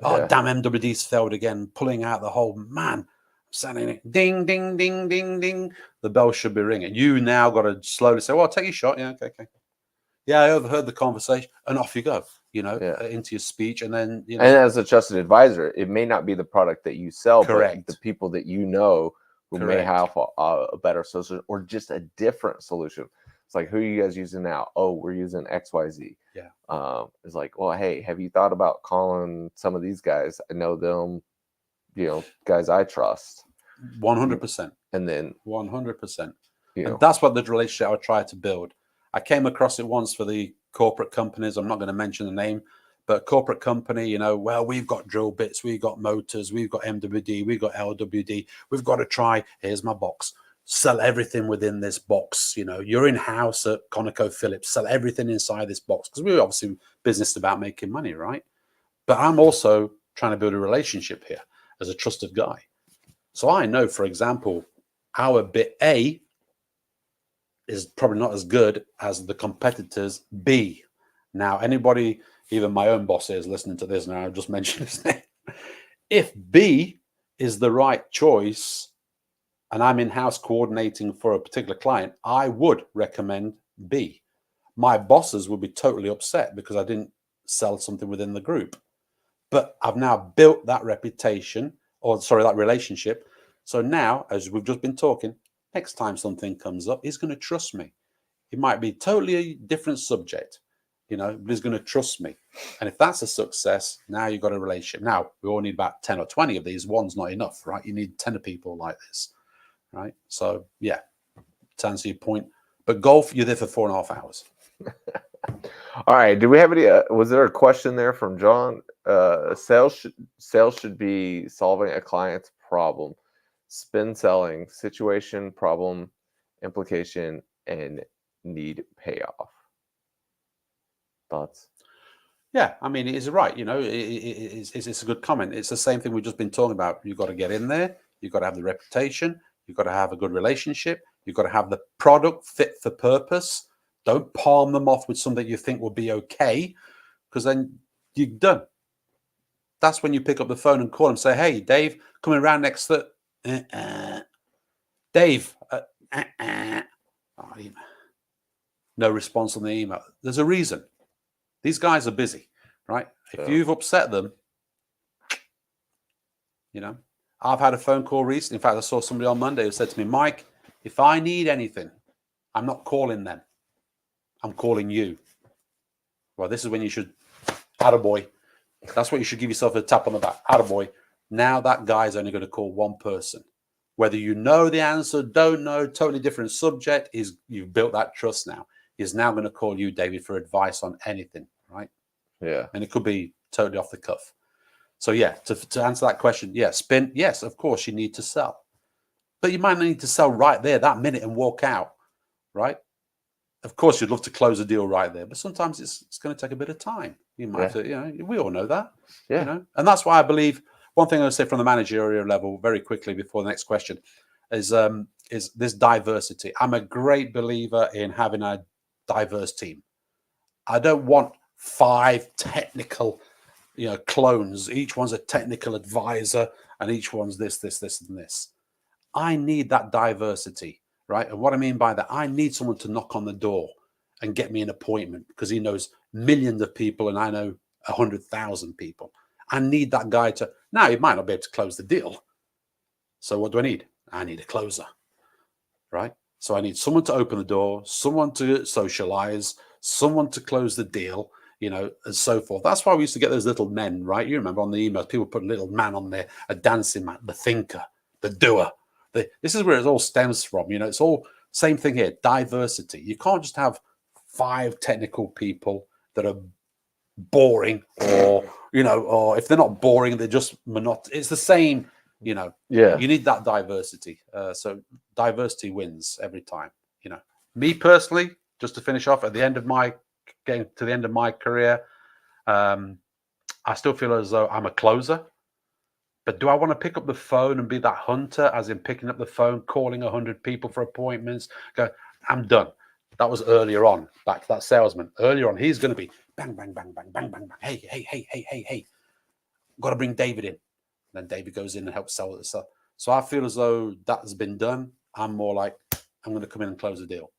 Oh, damn, MWD's failed again, pulling out the whole, man, I'm standing it, ding, ding, ding, ding, ding. The bell should be ringing. You now got to slowly say, well, take your shot. Yeah, okay. Yeah, I overheard the conversation, and off you go, into your speech. And then, And as a trusted advisor, it may not be the product that you sell, correct, but the people that who may have a better solution or just a different solution. It's like, who are you guys using now? Oh, we're using XYZ. Yeah. It's like, well, hey, have you thought about calling some of these guys? I know them, guys I trust. 100%. And then 100%. And that's what the relationship I try to build. I came across it once for the corporate companies. I'm not going to mention the name, But corporate company, you know, well, we've got drill bits, we've got motors, we've got MWD, we've got LWD. We've got to try, here's my box, sell everything within this box. You know, you're in-house at ConocoPhillips, sell everything inside this box. Because we're obviously business about making money, right? But I'm also trying to build a relationship here as a trusted guy. So I know, for example, our bit A is probably not as good as the competitor's B. Now, anybody, even my own boss is listening to this now, I've just mentioned his name. If B is the right choice and I'm in-house coordinating for a particular client, I would recommend B. My bosses would be totally upset because I didn't sell something within the group. But I've now built that reputation, or sorry, that relationship. So now, as we've just been talking, next time something comes up, he's going to trust me. It might be totally a different subject, you know, but he's going to trust me. And if that's a success, now you've got a relationship. Now, we all need about 10 or 20 of these. One's not enough, right? You need 10 of people like this, right? So, yeah, to answer your point. But golf, you're there for 4.5 hours. All right. Do we have any? Was there a question there from John? Sales should be solving a client's problem, spin selling, situation, problem, implication, and need payoff. Thoughts? Yeah, I mean, it is right. You know, it's a good comment. It's the same thing we've just been talking about. You've got to get in there. You've got to have the reputation. You've got to have a good relationship. You've got to have the product fit for purpose. Don't palm them off with something you think will be okay, because then you're done. That's when you pick up the phone and call and say, hey, Dave, coming around next Dave, no response on the email. There's a reason. These guys are busy, right? If you've upset them, you know, I've had a phone call recently. In fact, I saw somebody on Monday who said to me, Mike, if I need anything, I'm not calling them. I'm calling you. Well, this is when you should, attaboy. That's what you should give yourself a tap on the back. Attaboy. Now that guy's only going to call one person. Whether you know the answer, don't know, totally different subject, you've built that trust now. He's now going to call you, David, for advice on anything, right? Yeah. And it could be totally off the cuff. So yeah, to answer that question, yeah, spin, yes, of course you need to sell. But you might not need to sell right there that minute and walk out, right? Of course, you'd love to close a deal right there, but sometimes it's going to take a bit of time. You might have to, you know, we all know that. Yeah. You know, and that's why I believe one thing I would say from the managerial level very quickly before the next question is this diversity. I'm a great believer in having a diverse team. I don't want 5 technical, you know, clones. Each one's a technical advisor and each one's this, and this. I need that diversity. Right. And what I mean by that, I need someone to knock on the door and get me an appointment because he knows millions of people and I know 100,000 people. I need that guy to, now he might not be able to close the deal. So what do I need? I need a closer. Right. So I need someone to open the door, someone to socialize, someone to close the deal, you know, and so forth. That's why we used to get those little men, right? You remember on the emails, people put a little man on there, a dancing man, the thinker, the doer. This is where it all stems from. You know, it's all same thing here, diversity. You can't just have 5 technical people that are boring or, you know, or if they're not boring, they're just monotonous. It's the same, you know. Yeah. You need that diversity. So diversity wins every time, you know. Me personally, just to finish off, getting to the end of my career, I still feel as though I'm a closer. But do I want to pick up the phone and be that hunter, as in picking up the phone, calling 100 people for appointments? Go, I'm done. That was earlier on, back to that salesman. Earlier on, he's going to be bang, bang, bang, bang, bang, bang, bang. Hey. Got to bring David in. Then David goes in and helps sell it. So I feel as though that has been done. I'm more like, I'm going to come in and close the deal.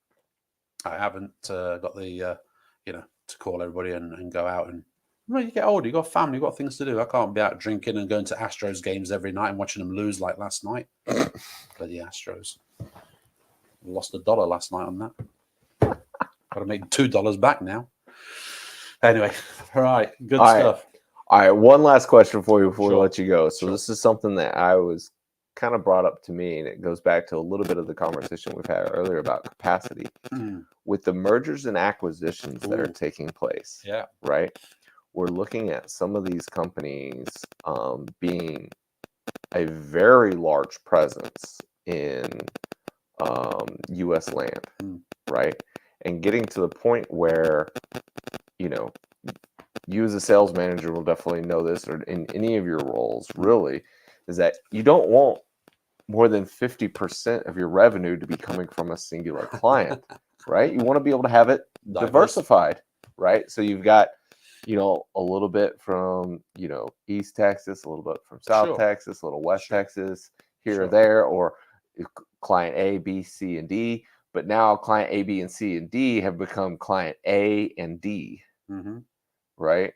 I haven't got the, you know, to call everybody and go out and, well, you get older, you got a family, you got things to do. I can't be out drinking and going to Astros games every night and watching them lose like last night. Bloody Astros. Lost $1 last night on that. Got to make $2 back now. Anyway, all right, good stuff. All right, one last question for you before we Sure. let you go. So Sure. this is something that I was kind of brought up to me, and it goes back to a little bit of the conversation we've had earlier about capacity. With the mergers and acquisitions that are taking place, Yeah. right? we're looking at some of these companies being a very large presence in U.S. land, right? And getting to the point where, you know, you as a sales manager will definitely know this, or in any of your roles, really, is that you don't want more than 50% of your revenue to be coming from a singular client, right? You want to be able to have it diversified, right? So you've got, you know, a little bit from, you know, East Texas, a little bit from South Texas, a little West Texas, here or there, or client A, B, C, and D. But now client A, B, and C, and D have become client A and D, right?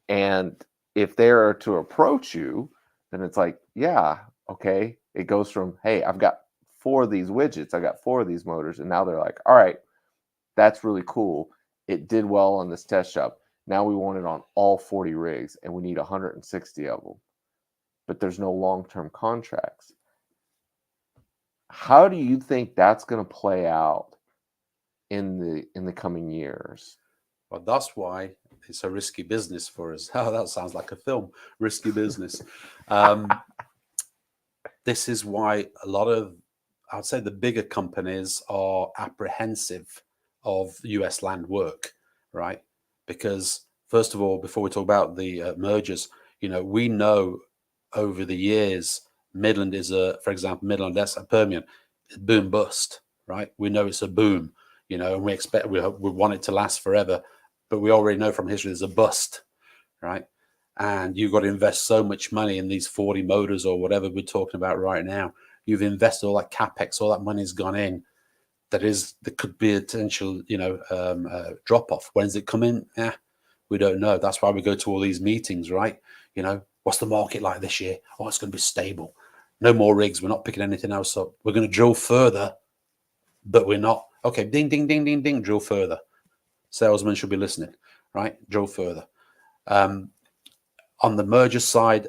And if they're to approach you, then it's like, yeah, okay. It goes from, hey, I've got 4 of these widgets, I got 4 of these motors, and now they're like, all right, that's really cool. It did well on this test shop. Now we want it on all 40 rigs, and we need 160 of them. But there's no long-term contracts. How do you think that's going to play out in the coming years? Well, that's why it's a risky business for us. Oh, that sounds like a film. Risky business. This is why a lot of, I would say, the bigger companies are apprehensive of US land work, right? Because first of all, before we talk about the mergers, you know, we know over the years, Midland is for example, Midland, that's a Permian, boom bust, right? We know it's a boom, you know, and we expect, we want it to last forever, but we already know from history there's a bust, right? And you've got to invest so much money in these 40 motors or whatever we're talking about right now. You've invested all that capex, all that money's gone in. There could be a potential, you know, drop off. When's it coming? We don't know. That's why we go to all these meetings, right? You know, what's the market like this year? Oh, it's going to be stable. No more rigs. We're not picking anything else up. We're going to drill further, but we're not. Okay, ding, ding, ding, ding, ding, drill further. Salesmen should be listening, right? Drill further. On the merger side,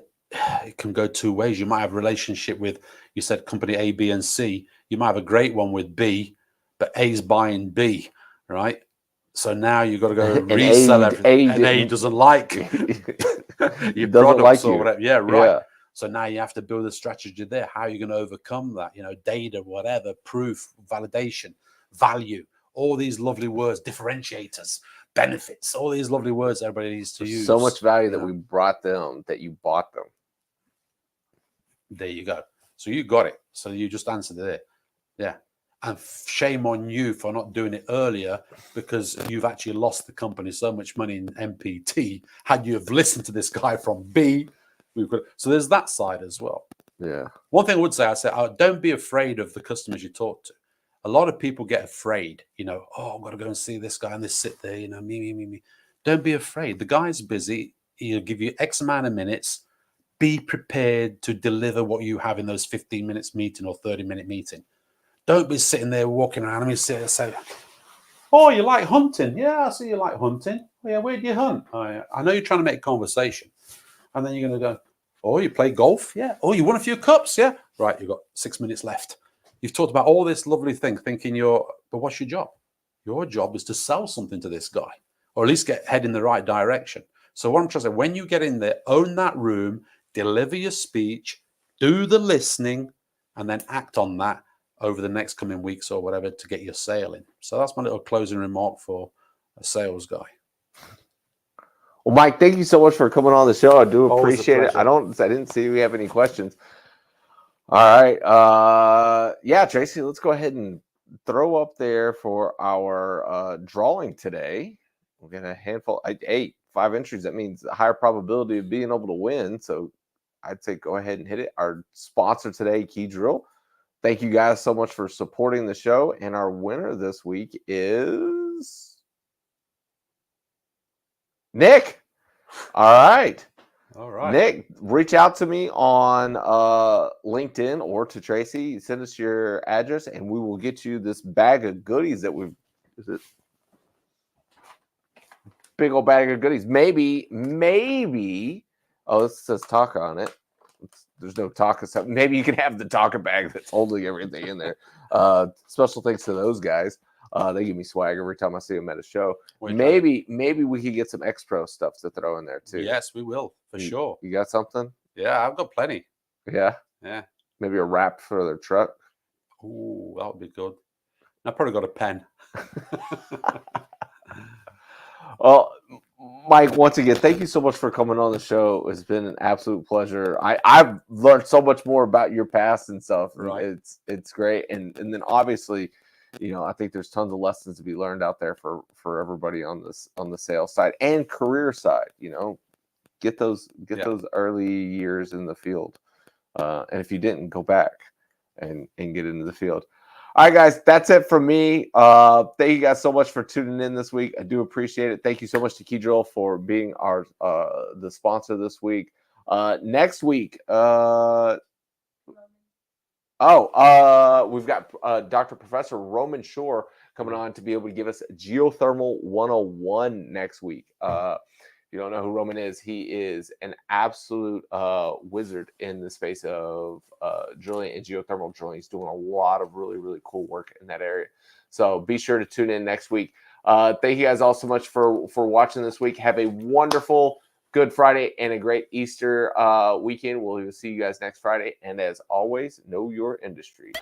it can go 2 ways. You might have a relationship with, you said company A, B, and C. You might have a great one with B, but A's buying B, right? So now you've got to go resell everything. And A doesn't like your products or whatever. Yeah, right. Yeah. So now you have to build a strategy there. How are you going to overcome that? You know, data, whatever, proof, validation, value, all these lovely words, differentiators, benefits, all these lovely words everybody needs to use. So much value that we brought them that you bought them. There you go. So you got it. So you just answered it. Yeah. And shame on you for not doing it earlier, because you've actually lost the company so much money in MPT. Had you have listened to this guy from B, we could. So there's that side as well. Yeah. One thing I would say, don't be afraid of the customers you talk to. A lot of people get afraid, you know, oh, I've got to go and see this guy and they sit there, you know, me. Don't be afraid. The guy's busy. He'll give you X amount of minutes. Be prepared to deliver what you have in those 15 minutes meeting or 30-minute meeting. Don't be sitting there walking around. I mean, say, oh, you like hunting? Yeah, I see you like hunting. Oh, yeah, where do you hunt? I know you're trying to make conversation. And then you're going to go, oh, you play golf? Yeah. Oh, you won a few cups? Yeah. Right, you've got 6 minutes left. You've talked about all this lovely thing, thinking but what's your job? Your job is to sell something to this guy, or at least head in the right direction. So what I'm trying to say, when you get in there, own that room, deliver your speech, do the listening, and then act on that over the next coming weeks or whatever to get your sale in. So that's my little closing remark for a sales guy. Well, Mike, thank you so much for coming on the show. I do appreciate it. I didn't see we have any questions. All right. Yeah, Tracy, let's go ahead and throw up there for our drawing today. We're going to handful, 5 entries. That means a higher probability of being able to win. So I'd say go ahead and hit it. Our sponsor today, KEYDRILL. Thank you guys so much for supporting the show. And our winner this week is Nick. All right. Nick, reach out to me on LinkedIn or to Tracy. Send us your address and we will get you this bag of goodies that big old bag of goodies. Maybe, oh, it says Taka on it. There's no Taka stuff. Maybe you can have the Taka bag that's holding everything in there. Special thanks to those guys. They give me swag every time I see them at a show. Wait, Maybe we could get some EXPRO stuff to throw in there too. Yes, we will for sure. You got something? Yeah, I've got plenty. Yeah. Yeah. Maybe a wrap for their truck. Ooh, that would be good. I probably got a pen. Well, Mike, once again, thank you so much for coming on the show. It's been an absolute pleasure. I've learned so much more about your past and stuff. Right. It's great. And then obviously, I think there's tons of lessons to be learned out there for everybody on the sales side and career side. Get those early years in the field. And if you didn't, go back and get into the field. All right, guys, that's it from me. Thank you guys so much for tuning in this week. I do appreciate it. Thank you so much to KEYDRILL for being the sponsor this week. Next week, we've got Dr. Professor Roman Shore coming on to be able to give us Geothermal 101 next week. If you don't know who Roman is, he is an absolute wizard in the space of drilling and geothermal drilling. He's doing a lot of really, really cool work in that area. So be sure to tune in next week. Thank you guys all so much for watching this week. Have a wonderful Good Friday and a great Easter weekend. We'll see you guys next Friday. And as always, know your industry.